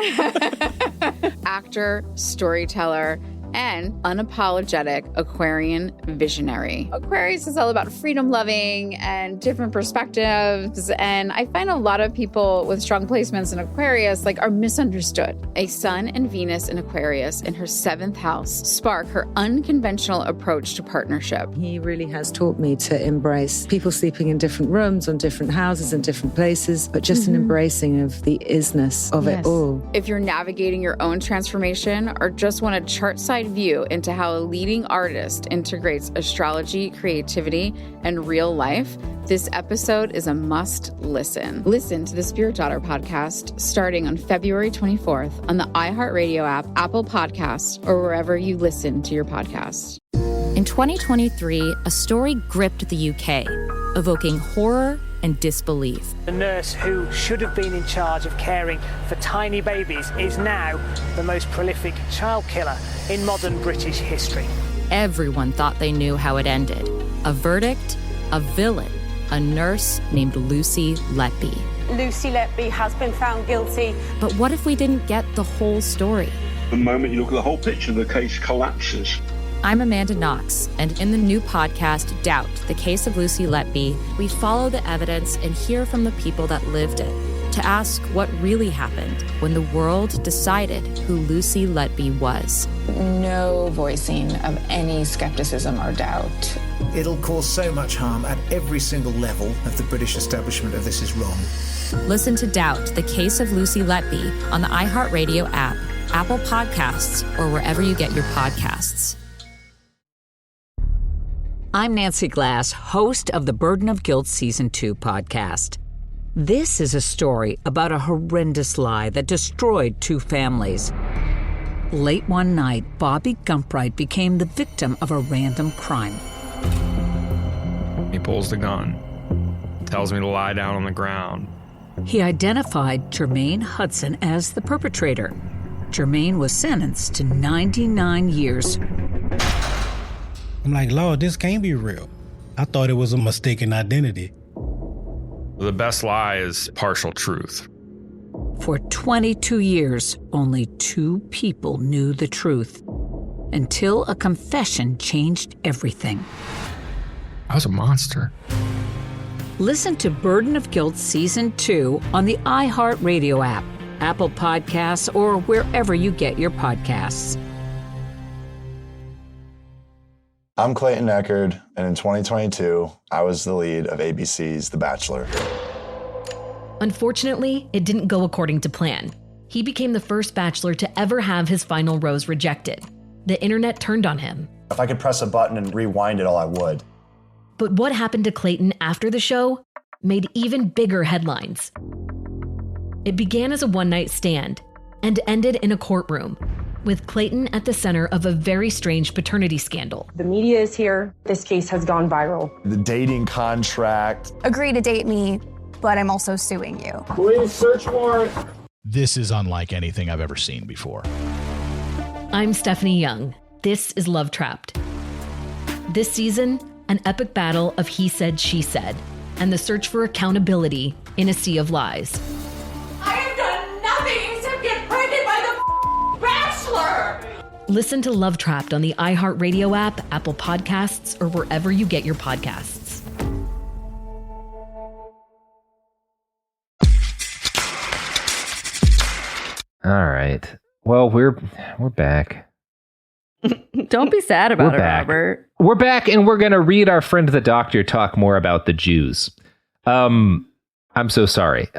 Actor, storyteller, and unapologetic Aquarian visionary. Aquarius is all about freedom-loving and different perspectives, and I find a lot of people with strong placements in Aquarius are misunderstood. A Sun and Venus in Aquarius in her 7th house spark her unconventional approach to partnership. He really has taught me to embrace people sleeping in different rooms, on different houses, in different places, but just an embracing of the isness of it all. If you're navigating your own transformation or just want a chart side inside view into how a leading artist integrates astrology, creativity, and real life, this episode is a must listen. Listen to the Spirit Daughter podcast starting on February 24th on the iHeartRadio app, Apple Podcasts, or wherever you listen to your podcasts. In 2023, a story gripped the UK, evoking horror and disbelief. The nurse who should have been in charge of caring for tiny babies is now the most prolific child killer in modern British history. Everyone thought they knew how it ended. A verdict, a villain, a nurse named Lucy Letby. Lucy Letby has been found guilty. But what if we didn't get the whole story? The moment you look at the whole picture, the case collapses. I'm Amanda Knox, and in the new podcast, Doubt, the Case of Lucy Letby, we follow the evidence and hear from the people that lived it to ask what really happened when the world decided who Lucy Letby was. No voicing of any skepticism or doubt. It'll cause so much harm at every single level of the British establishment of this is wrong. Listen to Doubt, the Case of Lucy Letby on the iHeartRadio app, Apple Podcasts, or wherever you get your podcasts. I'm Nancy Glass, host of the Burden of Guilt Season 2 podcast. This is a story about a horrendous lie that destroyed two families. Late one night, Bobby Gumpright became the victim of a random crime. He pulls the gun, tells me to lie down on the ground. He identified Jermaine Hudson as the perpetrator. Jermaine was sentenced to 99 years. I'm like, Lord, this can't be real. I thought it was a mistaken identity. The best lie is partial truth. For 22 years, only two people knew the truth, until a confession changed everything. I was a monster. Listen to Burden of Guilt Season 2 on the iHeartRadio app, Apple Podcasts, or wherever you get your podcasts. I'm Clayton Eckerd, and in 2022, I was the lead of ABC's The Bachelor. Unfortunately, it didn't go according to plan. He became the first bachelor to ever have his final rose rejected. The internet turned on him. If I could press a button and rewind it all, I would. But what happened to Clayton after the show made even bigger headlines. It began as a one-night stand and ended in a courtroom, with Clayton at the center of a very strange paternity scandal. The media is here. This case has gone viral. The dating contract. Agree to date me, but I'm also suing you. Please search warrant. This is unlike anything I've ever seen before. I'm Stephanie Young. This is Love Trapped. This season, an epic battle of he said, she said, and the search for accountability in a sea of lies. I have done nothing except get pregnant by the Bachelor! Listen to Love Trapped on the iHeartRadio app, Apple Podcasts, or wherever you get your podcasts. All right. Well, we're back. Don't be sad about it, Robert. We're back, and we're going to read our friend the doctor talk more about the Jews. I'm so sorry.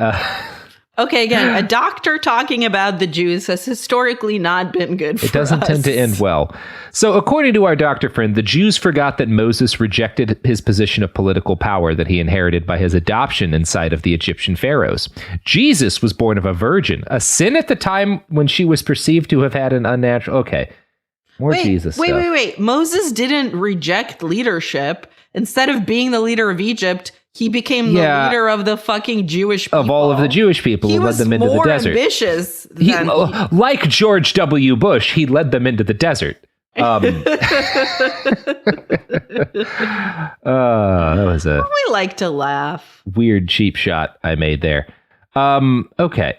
Okay, again, a doctor talking about the Jews has historically not been good for us. It doesn't tend to end well. So according to our doctor friend, the Jews forgot that Moses rejected his position of political power that he inherited by his adoption inside of the Egyptian pharaohs. Jesus was born of a virgin, a sin at the time when she was perceived to have had an unnatural... Okay, more Jesus stuff. Wait. Moses didn't reject leadership. Instead of being the leader of Egypt, he became the leader of the fucking Jewish people. Of all of the Jewish people who led them into the desert. He was more ambitious. Like George W. Bush, he led them into the desert. That was a... We like to laugh. Weird cheap shot I made there. Okay.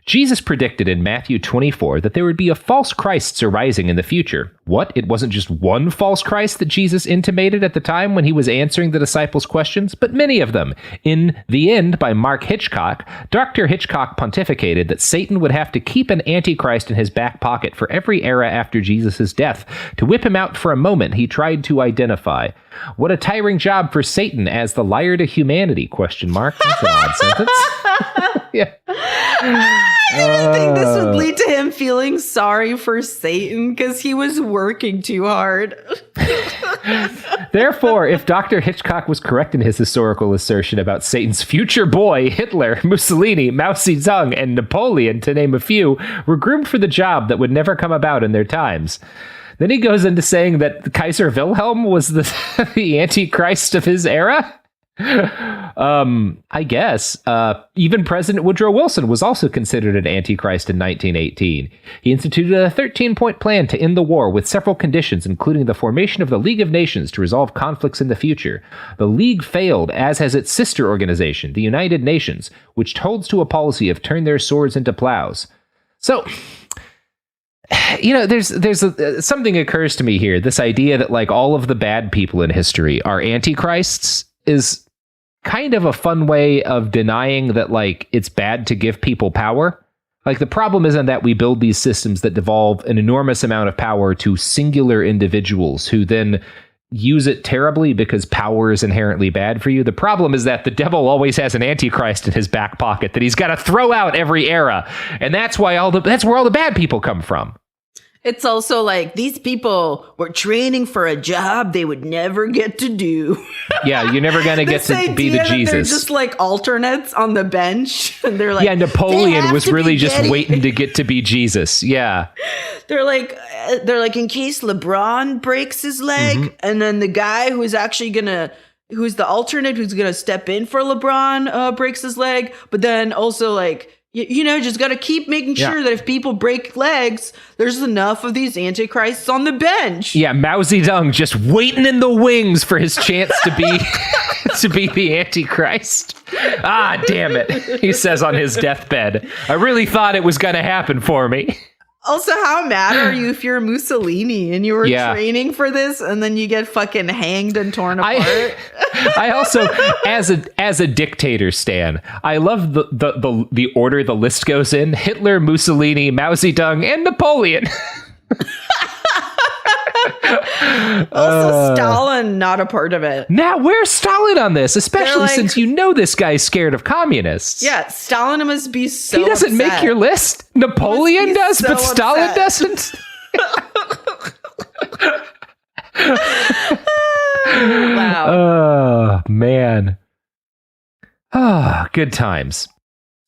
Jesus predicted in Matthew 24 that there would be a false Christs arising in the future. What? It wasn't just one false Christ that Jesus intimated at the time when he was answering the disciples' questions, but many of them. In The End by Mark Hitchcock, Dr. Hitchcock pontificated that Satan would have to keep an antichrist in his back pocket for every era after Jesus' death. To whip him out for a moment, he tried to identify. What a tiring job for Satan as the liar to humanity, ? That's an odd sentence. Yeah. I think this would lead to him feeling sorry for Satan because he was working too hard. Therefore, if Dr. Hitchcock was correct in his historical assertion about Satan's future boy, Hitler, Mussolini, Mao Zedong, and Napoleon, to name a few, were groomed for the job that would never come about in their times. Then he goes into saying that Kaiser Wilhelm was the Antichrist of his era. I guess. Even President Woodrow Wilson was also considered an Antichrist in 1918. He instituted a 13-point plan to end the war with several conditions, including the formation of the League of Nations to resolve conflicts in the future. The League failed, as has its sister organization, the United Nations, which holds to a policy of turn their swords into plows. So, there's something occurs to me here. This idea that like all of the bad people in history are antichrists is kind of a fun way of denying that like it's bad to give people power. Like the problem isn't that we build these systems that devolve an enormous amount of power to singular individuals who then use it terribly because power is inherently bad for you. The problem is that the devil always has an antichrist in his back pocket that he's got to throw out every era. And that's where all the bad people come from. It's also like these people were training for a job they would never get to do. Yeah, you're never going to get to be the Jesus. They're just like alternates on the bench. And they're like, yeah, Napoleon was really just waiting to get to be Jesus. Yeah. They're like, in case LeBron breaks his leg, and then the guy who's the alternate who's going to step in for LeBron breaks his leg. But then also like, just got to keep making sure that if people break legs, there's enough of these antichrists on the bench. Yeah, Mao Zedong just waiting in the wings for his chance to be to be the antichrist. Ah, damn it, he says on his deathbed. I really thought it was going to happen for me. Also, how mad are you if you're Mussolini and you were training for this and then you get fucking hanged and torn apart? I also, as a dictator, Stan, I love the order the list goes in: Hitler, Mussolini, Mao Zedong, and Napoleon. Also, Stalin, not a part of it. Now, where's Stalin on this? Especially since this guy's scared of communists. Yeah, Stalin must be so He doesn't upset. make your list. Napoleon does, so but Stalin doesn't. Wow. Oh, man. Oh, good times.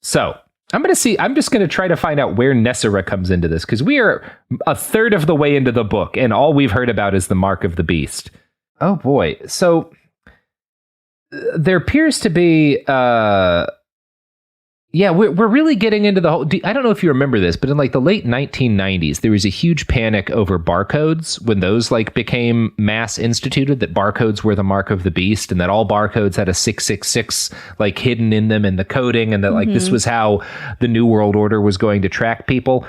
So, I'm just going to try to find out where Nesera comes into this, because we are a third of the way into the book, and all we've heard about is the mark of the beast. Oh, boy. So, there appears to be... we're really getting into the whole... I don't know if you remember this, but in like the late 1990s, there was a huge panic over barcodes when those like became mass instituted, that barcodes were the mark of the beast and that all barcodes had a 666 like hidden in them in the coding, and that like this was how the New World Order was going to track people.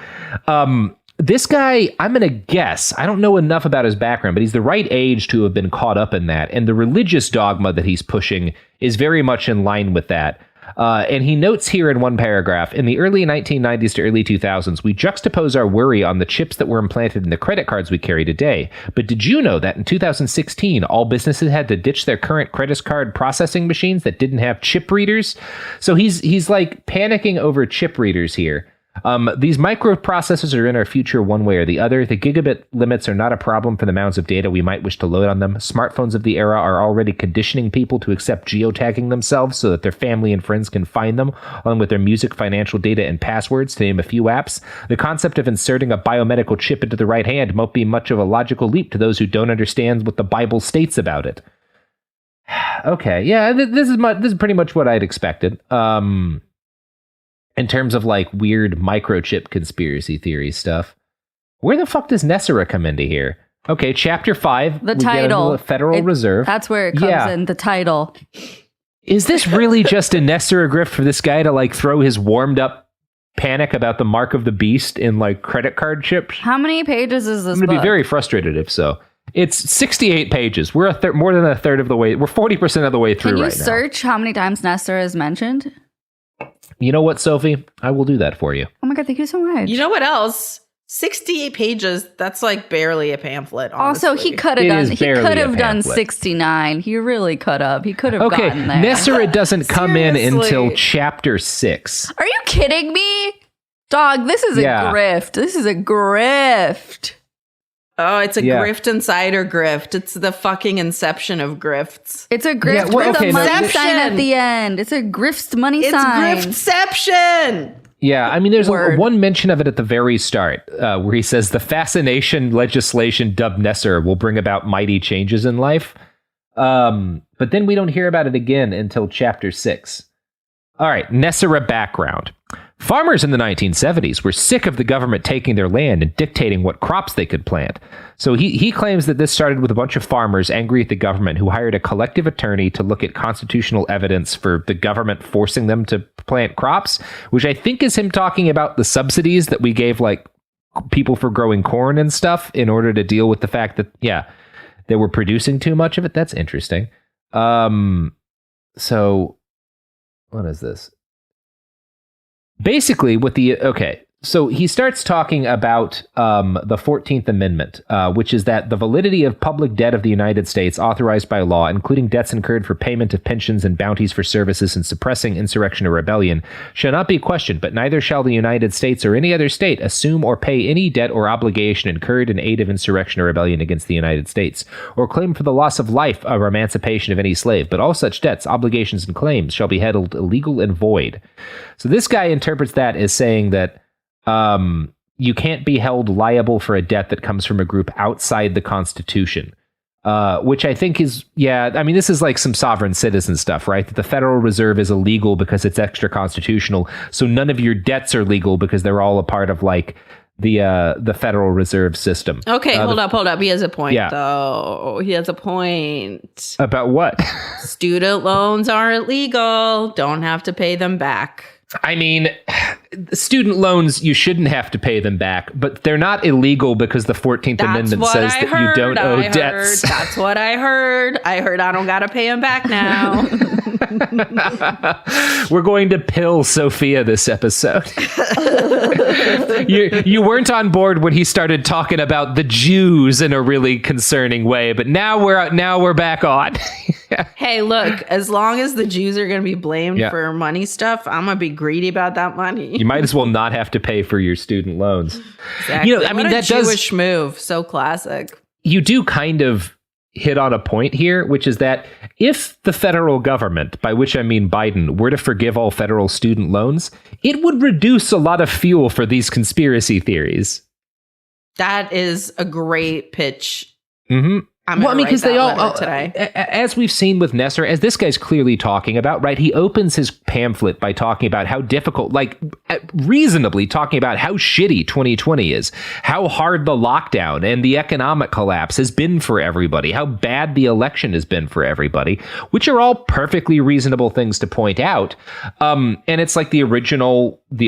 This guy, I'm going to guess, I don't know enough about his background, but he's the right age to have been caught up in that. And the religious dogma that he's pushing is very much in line with that. And he notes here in one paragraph, in the early 1990s to early 2000s, we juxtapose our worry on the chips that were implanted in the credit cards we carry today. But did you know that in 2016, all businesses had to ditch their current credit card processing machines that didn't have chip readers? So he's like panicking over chip readers here. These microprocessors are in our future one way or the other. The gigabit limits are not a problem for the amounts of data we might wish to load on them. Smartphones of the era are already conditioning people to accept geotagging themselves so that their family and friends can find them, along with their music, financial data, and passwords, to name a few apps. The concept of inserting a biomedical chip into the right hand won't be much of a logical leap to those who don't understand what the Bible states about it. Okay, yeah, this is pretty much what I'd expected. In terms of like weird microchip conspiracy theory stuff. Where the fuck does Nesera come into here? Okay, chapter 5. The title. The Federal Reserve. That's where it comes in, the title. Is this really just a Nesera grift for this guy to like throw his warmed up panic about the mark of the beast in like credit card chips? How many pages is this I'm going to be very frustrated if so. It's 68 pages. We're more than a third of the way. We're 40% of the way through right now. Can you search how many times Nesera is mentioned? You know what, Sophie? I will do that for you. Oh my God, thank you so much. You know what else? 68 pages, that's like barely a pamphlet, honestly. Also, he could have done 69. He really could have. He could have gotten there. Nesera doesn't come in until chapter 6. Are you kidding me? Dog, this is a grift. This is a grift. Oh, it's a grift insider grift. It's the fucking inception of grifts. It's a grift with a money sign at the end. It's a grift money sign. It's griftception. Yeah, I mean, there's one mention of it at the very start where he says the fascination legislation dubbed Nesera will bring about mighty changes in life. But then we don't hear about it again until chapter 6. All right, Nesera background. Farmers in the 1970s were sick of the government taking their land and dictating what crops they could plant. So he claims that this started with a bunch of farmers angry at the government who hired a collective attorney to look at constitutional evidence for the government forcing them to plant crops, which I think is him talking about the subsidies that we gave like people for growing corn and stuff in order to deal with the fact that, they were producing too much of it. That's interesting. So what is this? Basically, so he starts talking about the 14th Amendment, which is that the validity of public debt of the United States authorized by law, including debts incurred for payment of pensions and bounties for services in suppressing insurrection or rebellion, shall not be questioned, but neither shall the United States or any other state assume or pay any debt or obligation incurred in aid of insurrection or rebellion against the United States, or claim for the loss of life or emancipation of any slave, but all such debts, obligations, and claims shall be held illegal and void. So this guy interprets that as saying that you can't be held liable for a debt that comes from a group outside the Constitution, which I think is, this is like some sovereign citizen stuff, right? That the Federal Reserve is illegal because it's extra constitutional. So none of your debts are legal because they're all a part of like the Federal Reserve system. Okay, hold up. He has a point, though. He has a point. About what? Student loans are illegal. Don't have to pay them back. I mean, student loans, you shouldn't have to pay them back, but they're not illegal because the 14th Amendment says that you don't owe debts. That's what I heard. I don't got to pay them back now. We're going to pill Sofiya this episode. You weren't on board when he started talking about the Jews in a really concerning way, but now we're back on. Hey, look, as long as the Jews are going to be blamed for money stuff, I'm going to be greedy about that money. You might as well not have to pay for your student loans. Exactly. That Jewish move. So classic. You do kind of hit on a point here, which is that if the federal government, by which I mean Biden, were to forgive all federal student loans, it would reduce a lot of fuel for these conspiracy theories. That is a great pitch. Mm-hmm. Because they all today, as we've seen with Nesera, as this guy's clearly talking about, right? He opens his pamphlet by talking about how difficult, like reasonably talking about how shitty 2020 is, how hard the lockdown and the economic collapse has been for everybody, how bad the election has been for everybody, which are all perfectly reasonable things to point out. And it's like the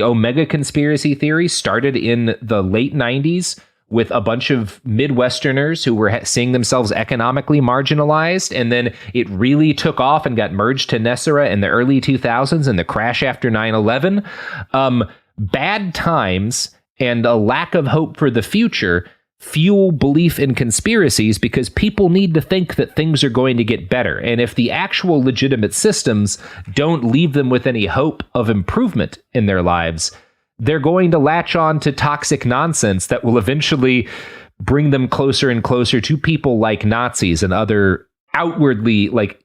Omega conspiracy theory started in the late 90s. With a bunch of Midwesterners who were seeing themselves economically marginalized. And then it really took off and got merged to Nesera in the early 2000s and the crash after 9/11. Bad times and a lack of hope for the future fuel belief in conspiracies because people need to think that things are going to get better. And if the actual legitimate systems don't leave them with any hope of improvement in their lives, they're going to latch on to toxic nonsense that will eventually bring them closer and closer to people like Nazis and other outwardly like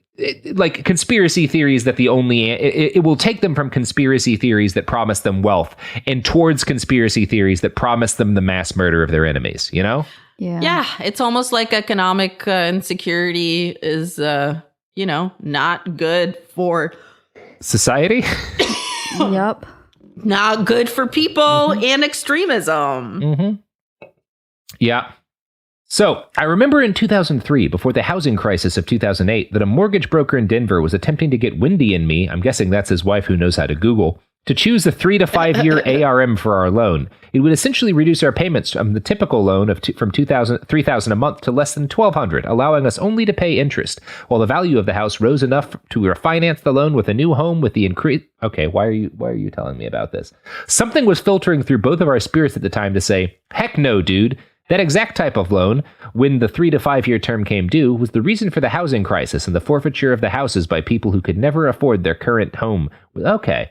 conspiracy theories that it will take them from conspiracy theories that promise them wealth and towards conspiracy theories that promise them the mass murder of their enemies, you know? Yeah, it's almost like economic insecurity is, not good for society. Yep. Not good for people and extremism. Mm-hmm. Yeah. So I remember in 2003, before the housing crisis of 2008, that a mortgage broker in Denver was attempting to get Wendy and me, I'm guessing that's his wife who knows how to Google, to choose a 3 to 5 year ARM for our loan. It would essentially reduce our payments from the typical loan of from $3,000 a month to less than $1,200, allowing us only to pay interest, while the value of the house rose enough to refinance the loan with a new home with the increase. Okay, why are you telling me about this? Something was filtering through both of our spirits at the time to say, heck no, dude. That exact type of loan, when the 3 to 5 year term came due, was the reason for the housing crisis and the forfeiture of the houses by people who could never afford their current home. Okay.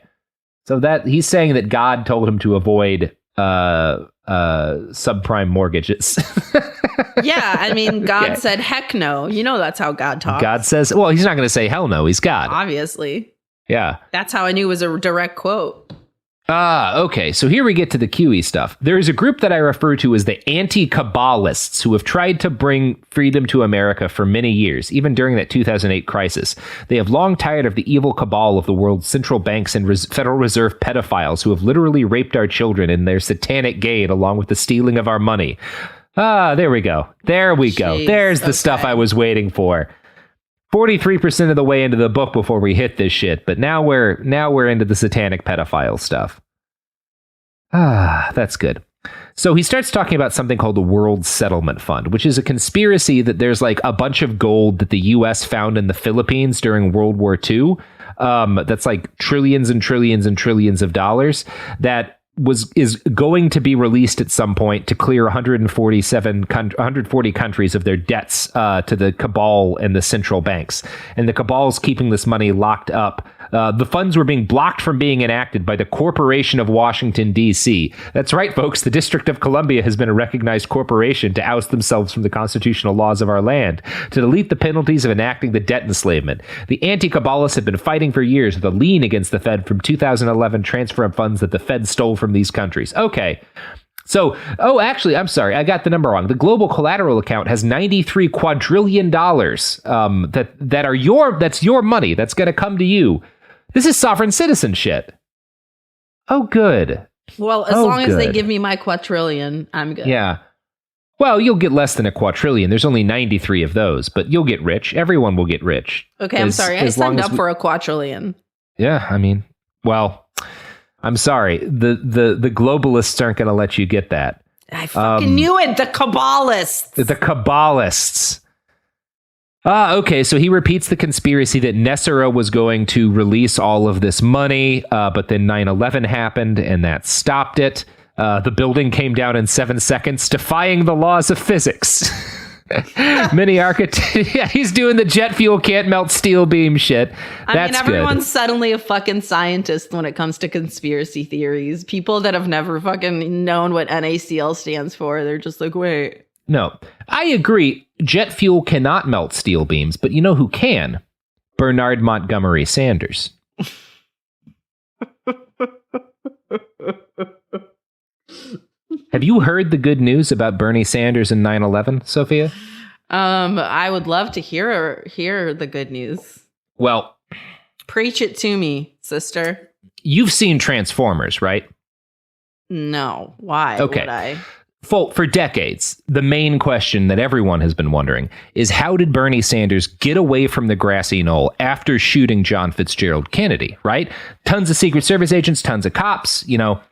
So that he's saying that God told him to avoid subprime mortgages. Yeah, I mean, God said, heck no. You know that's how God talks. God says, well, he's not going to say hell no. He's God. Obviously. Yeah. That's how I knew it was a direct quote. Okay. So here we get to the QE stuff. There is a group that I refer to as the anti-Kabbalists who have tried to bring freedom to America for many years, even during that 2008 crisis. They have long tired of the evil cabal of the world's central banks and Federal Reserve pedophiles who have literally raped our children in their satanic gain along with the stealing of our money. There we go. There we go. There's the stuff I was waiting for. 43% of the way into the book before we hit this shit, but now we're into the satanic pedophile stuff. That's good. So he starts talking about something called the World Settlement Fund, which is a conspiracy that there's like a bunch of gold that the U.S. found in the Philippines during World War II. That's like trillions and trillions and trillions of dollars that is going to be released at some point to clear 140 countries of their debts to the cabal and the central banks. And the cabal's keeping this money locked up. The funds were being blocked from being enacted by the Corporation of Washington, D.C. That's right, folks. The District of Columbia has been a recognized corporation to oust themselves from the constitutional laws of our land, to delete the penalties of enacting the debt enslavement. The anti-Kabbalists have been fighting for years with a lien against the Fed from 2011 transfer of funds that the Fed stole from these countries. Okay. So, actually, I'm sorry. I got the number wrong. The global collateral account has $93 quadrillion that's your money. That's going to come to you. This is sovereign citizen shit. Oh, good. Well, as long as they give me my quadrillion, I'm good. Yeah. Well, you'll get less than a quadrillion. There's only 93 of those, but you'll get rich. Everyone will get rich. Okay, I'm sorry. I signed up for a quadrillion. Yeah, I mean, well, I'm sorry. The globalists aren't going to let you get that. I fucking knew it. The Kabbalists. The Kabbalists. Okay, so he repeats the conspiracy that Nesera was going to release all of this money, but then 9/11 happened and that stopped it. The building came down in 7 seconds, defying the laws of physics. Many architects, yeah, he's doing the jet fuel can't melt steel beam shit. That's everyone's suddenly a fucking scientist when it comes to conspiracy theories. People that have never fucking known what NaCl stands for, they're just like, wait. No, I agree. Jet fuel cannot melt steel beams, but you know who can? Bernard Montgomery Sanders. Have you heard the good news about Bernie Sanders and 9/11, Sophia? I would love to hear the good news. Well, preach it to me, sister. You've seen Transformers, right? No. Why would I? For decades, the main question that everyone has been wondering is how did Bernie Sanders get away from the grassy knoll after shooting John Fitzgerald Kennedy, right? Tons of Secret Service agents, tons of cops,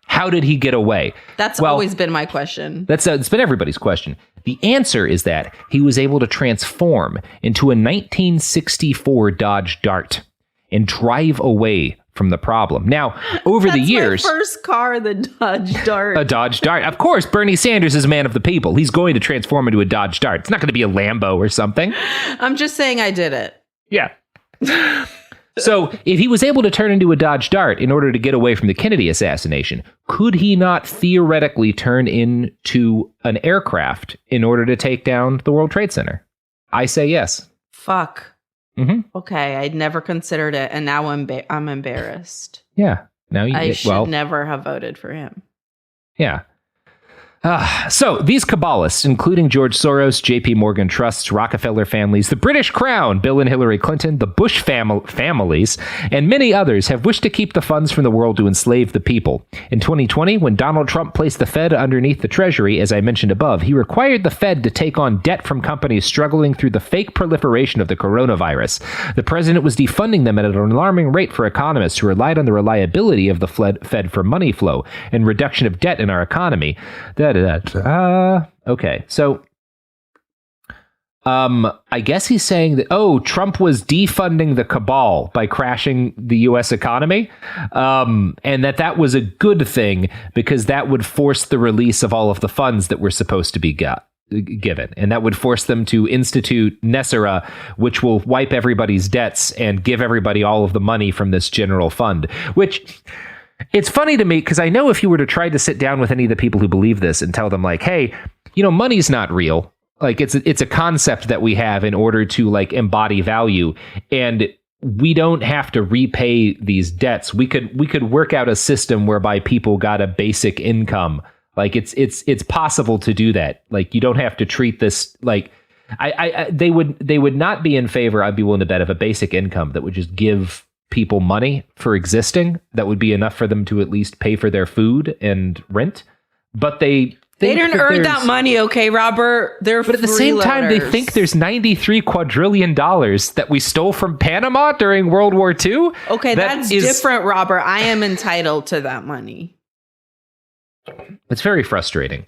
how did he get away? That's always been my question. It's been everybody's question. The answer is that he was able to transform into a 1964 Dodge Dart and drive away from the problem. Now, over the years... my first car, the Dodge Dart. A Dodge Dart. Of course, Bernie Sanders is a man of the people. He's going to transform into a Dodge Dart. It's not going to be a Lambo or something. I'm just saying I did it. Yeah. So, if he was able to turn into a Dodge Dart in order to get away from the Kennedy assassination, could he not theoretically turn into an aircraft in order to take down the World Trade Center? I say yes. Fuck. Mm-hmm. Okay, I'd never considered it, and now I'm embarrassed. Yeah. Now I should never have voted for him. Yeah. So these Kabbalists, including George Soros, J.P. Morgan Trusts, Rockefeller families, the British Crown, Bill and Hillary Clinton, the Bush families, and many others have wished to keep the funds from the world to enslave the people. In 2020, when Donald Trump placed the Fed underneath the Treasury, as I mentioned above, he required the Fed to take on debt from companies struggling through the fake proliferation of the coronavirus. The president was defunding them at an alarming rate for economists who relied on the reliability of the Fed for money flow and reduction of debt in our economy. Okay, so I guess he's saying that, Trump was defunding the cabal by crashing the U.S. economy, and that was a good thing because that would force the release of all of the funds that were supposed to be given, and that would force them to institute Nesera, which will wipe everybody's debts and give everybody all of the money from this general fund, which... It's funny to me because I know if you were to try to sit down with any of the people who believe this and tell them like, hey, money's not real. Like it's a concept that we have in order to like embody value, and we don't have to repay these debts. We could work out a system whereby people got a basic income. Like it's possible to do that. Like you don't have to treat this like they would not be in favor. I'd be willing to bet of a basic income that would just give people money for existing. That would be enough for them to at least pay for their food and rent. But they didn't earn that money, okay, Robert? But at the same time, they think there's $93 quadrillion that we stole from Panama during World War II. Okay, that's different, Robert. I am entitled to that money. It's very frustrating.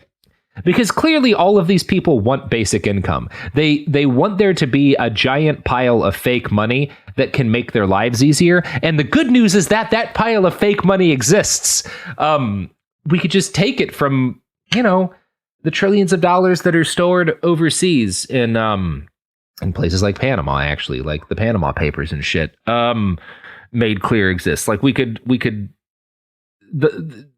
Because clearly all of these people want basic income. They want there to be a giant pile of fake money that can make their lives easier. And the good news is that pile of fake money exists. We could just take it from the trillions of dollars that are stored overseas in places like Panama, actually, like the Panama Papers and shit, made clear exists. Like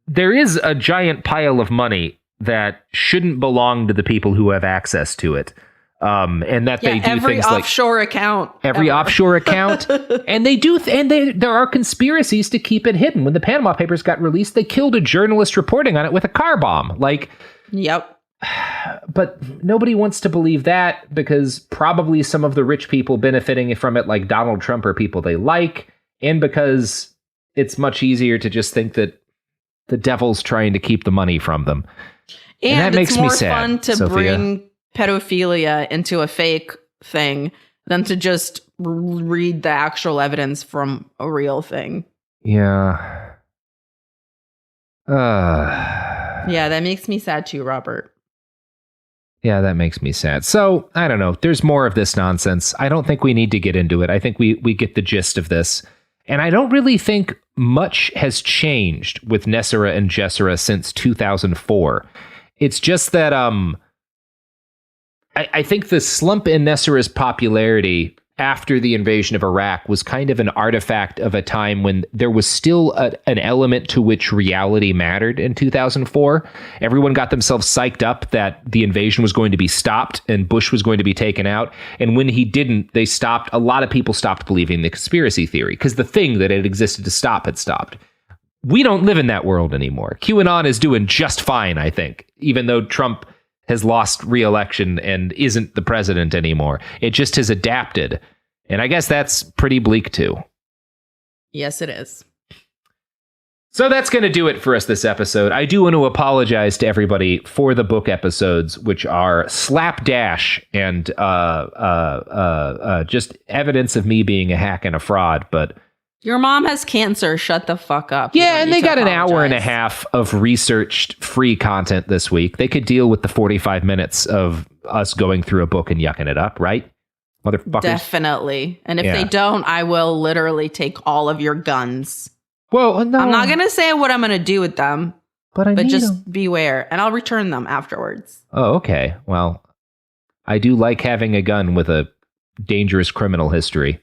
there is a giant pile of money that shouldn't belong to the people who have access to it. And that they do things like every offshore account. And there are conspiracies to keep it hidden. When the Panama Papers got released, they killed a journalist reporting on it with a car bomb. Yep. But nobody wants to believe that because probably some of the rich people benefiting from it, like Donald Trump, are people they like. And because it's much easier to just think that the devil's trying to keep the money from them. And that makes me sad. It's more fun to bring pedophilia into a fake thing than to just read the actual evidence from a real thing. Yeah. Yeah, that makes me sad too, Robert. Yeah, that makes me sad. So, I don't know. There's more of this nonsense. I don't think we need to get into it. I think we get the gist of this. And I don't really think much has changed with Nesera and Jessera since 2004. It's just that I think the slump in Nesera's popularity after the invasion of Iraq was kind of an artifact of a time when there was still an element to which reality mattered in 2004. Everyone got themselves psyched up that the invasion was going to be stopped and Bush was going to be taken out. And when he didn't, a lot of people stopped believing the conspiracy theory because the thing that had existed to stop had stopped. We don't live in that world anymore. QAnon is doing just fine, I think, even though Trump has lost re-election and isn't the president anymore. It just has adapted. And I guess that's pretty bleak too. Yes, it is. So that's going to do it for us this episode. I do want to apologize to everybody for the book episodes, which are slapdash and just evidence of me being a hack and a fraud, but your mom has cancer. Shut the fuck up. Yeah, and they got an hour and a half of researched free content this week. They could deal with the 45 minutes of us going through a book and yucking it up, right? Motherfuckers. Definitely. And if they don't, I will literally take all of your guns. Well, no. I'm not going to say what I'm going to do with them, but just beware. And I'll return them afterwards. Oh, okay. Well, I do like having a gun with a dangerous criminal history.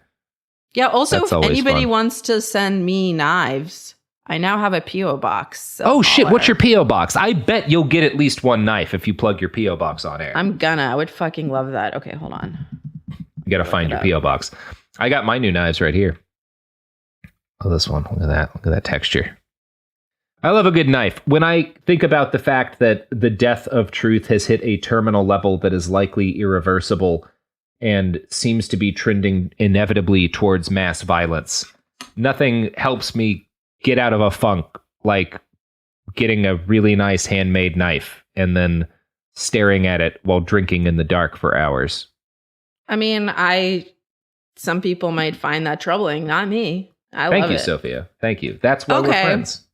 Yeah, also, if anybody wants to send me knives, I now have a P.O. box. Oh, shit. What's your P.O. box? I bet you'll get at least one knife if you plug your P.O. box on air. I would fucking love that. Okay, hold on. You got to find your P.O. box. I got my new knives right here. Oh, this one. Look at that. Look at that texture. I love a good knife. When I think about the fact that the death of truth has hit a terminal level that is likely irreversible and seems to be trending inevitably towards mass violence, nothing helps me get out of a funk like getting a really nice handmade knife and then staring at it while drinking in the dark for hours. I mean, some people might find that troubling, not me. I love it. Thank you, Sophia. Thank you. That's why we're friends.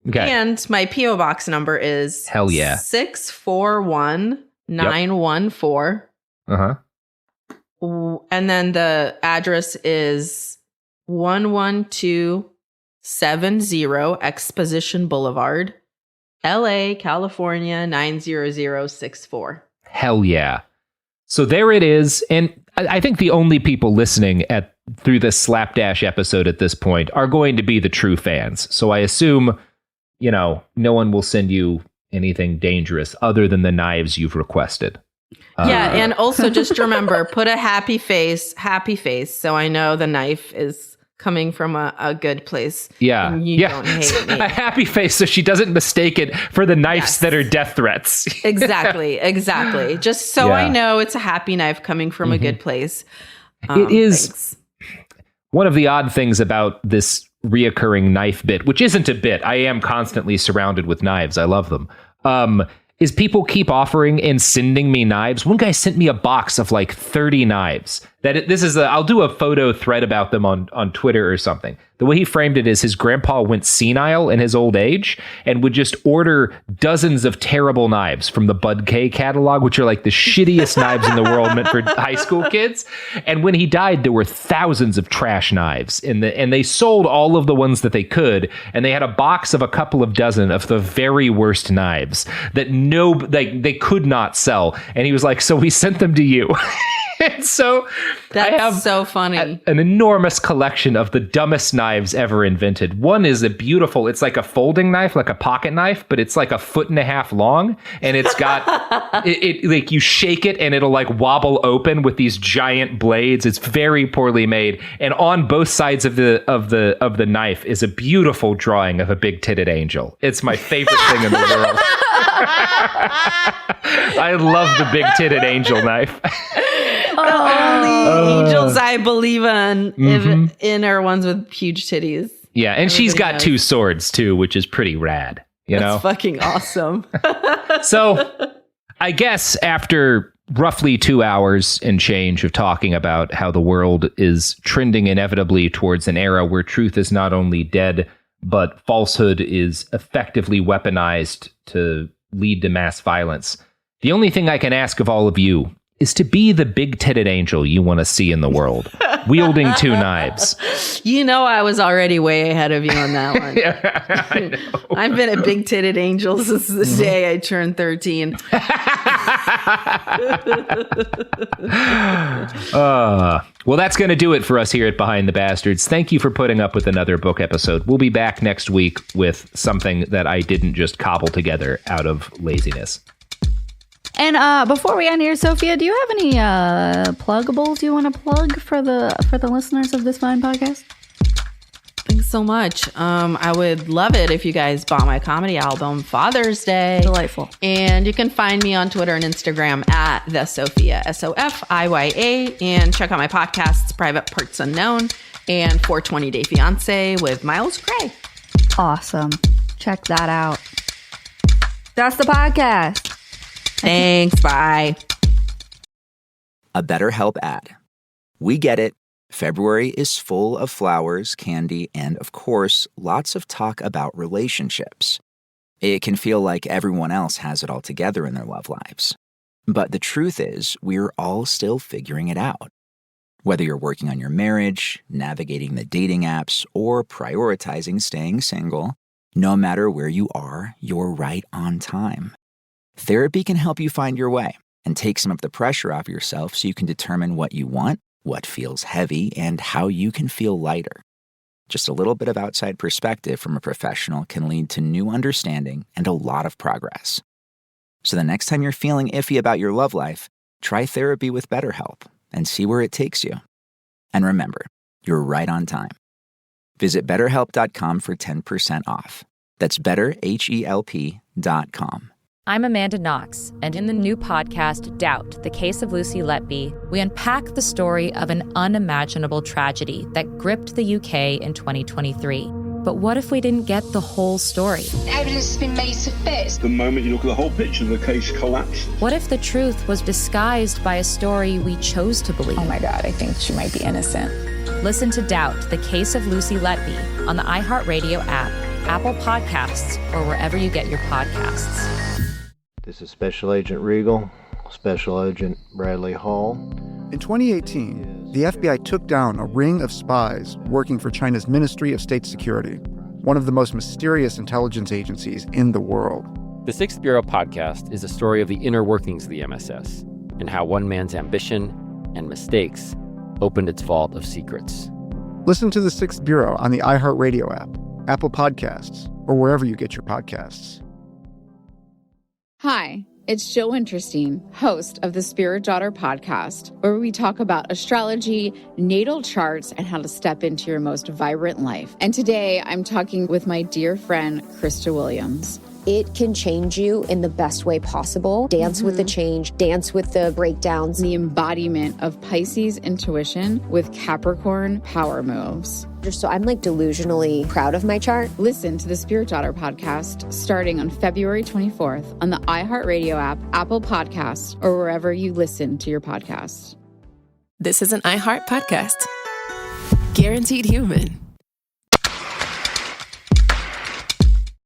Okay. And my P.O. box number is 641-914. Uh-huh. And then the address is 11270 Exposition Boulevard, LA, California, 90064. Hell yeah. So there it is. And I think the only people listening through this slapdash episode at this point are going to be the true fans. So I assume no one will send you anything dangerous other than the knives you've requested. Yeah, and also just remember, put a happy face, so I know the knife is coming from a good place. Yeah. And you don't hate me. A happy face so she doesn't mistake it for the knives that are death threats. Exactly. Just so I know it's a happy knife coming from a good place. It is one of the odd things about this reoccurring knife bit, which isn't a bit. I am constantly surrounded with knives. I love them. Is people keep offering and sending me knives. One guy sent me a box of like 30 knives. I'll do a photo thread about them on Twitter or something. The way he framed it is his grandpa went senile in his old age and would just order dozens of terrible knives from the Bud K catalog, which are like the shittiest knives in the world meant for high school kids. And when he died, there were thousands of trash knives and they sold all of the ones that they could. And they had a box of a couple of dozen of the very worst knives that they could not sell. And he was like, so we sent them to you. And so that's I have so funny. An enormous collection of the dumbest knives ever invented. One is it's like a folding knife, like a pocket knife, but it's like 1.5 feet long. And it's got, it like you shake it and it'll like wobble open with these giant blades. It's very poorly made. And on both sides of the knife is a beautiful drawing of a big-titted angel. It's my favorite thing in the world. I love the big-titted angel knife. Only angels I believe in are ones with huge titties. Yeah, and she's got 2 swords too, which is pretty rad. That's fucking awesome. So I guess after roughly 2 hours and change of talking about how the world is trending inevitably towards an era where truth is not only dead, but falsehood is effectively weaponized to lead to mass violence, the only thing I can ask of all of you is to be the big-titted angel you want to see in the world, wielding 2 knives. I was already way ahead of you on that one. Yeah, I know. I've been a big-titted angel since the day I turned 13. Well, that's going to do it for us here at Behind the Bastards. Thank you for putting up with another book episode. We'll be back next week with something that I didn't just cobble together out of laziness. And before we end here, Sofiya, do you have any pluggables you want to plug for the listeners of this fine podcast? Thanks so much. I would love it if you guys bought my comedy album Father's Day. Delightful. And you can find me on Twitter and Instagram at the Sofiya, Sofiya, and check out my podcasts, Private Parts Unknown and 420 Day Fiance with Miles Gray. Awesome. Check that out. That's the podcast. Thanks. Bye. A BetterHelp ad. We get it. February is full of flowers, candy, and, of course, lots of talk about relationships. It can feel like everyone else has it all together in their love lives. But the truth is, we're all still figuring it out. Whether you're working on your marriage, navigating the dating apps, or prioritizing staying single, no matter where you are, you're right on time. Therapy can help you find your way and take some of the pressure off yourself so you can determine what you want, what feels heavy, and how you can feel lighter. Just a little bit of outside perspective from a professional can lead to new understanding and a lot of progress. So the next time you're feeling iffy about your love life, try therapy with BetterHelp and see where it takes you. And remember, you're right on time. Visit BetterHelp.com for 10% off. That's BetterHelp.com. I'm Amanda Knox, and in the new podcast, Doubt, the Case of Lucy Letby, we unpack the story of an unimaginable tragedy that gripped the UK in 2023. But what if we didn't get the whole story? Evidence has been made to fit. The moment you look at the whole picture, the case collapses. What if the truth was disguised by a story we chose to believe? Oh my God, I think she might be innocent. Listen to Doubt, the Case of Lucy Letby on the iHeartRadio app, Apple Podcasts, or wherever you get your podcasts. This is Special Agent Regal, Special Agent Bradley Hall. In 2018, the FBI took down a ring of spies working for China's Ministry of State Security, one of the most mysterious intelligence agencies in the world. The Sixth Bureau podcast is a story of the inner workings of the MSS and how one man's ambition and mistakes opened its vault of secrets. Listen to The Sixth Bureau on the iHeartRadio app, Apple Podcasts, or wherever you get your podcasts. Hi, it's Jill Winterstein, host of the Spirit Daughter podcast, where we talk about astrology, natal charts, and how to step into your most vibrant life. And today I'm talking with my dear friend, Krista Williams. It can change you in the best way possible. Dance with the change, dance with the breakdowns. The embodiment of Pisces intuition with Capricorn power moves. So I'm like delusionally proud of my chart. Listen to the Spirit Daughter podcast starting on February 24th on the iHeartRadio app, Apple Podcasts, or wherever you listen to your podcasts. This is an iHeart podcast. Guaranteed Human.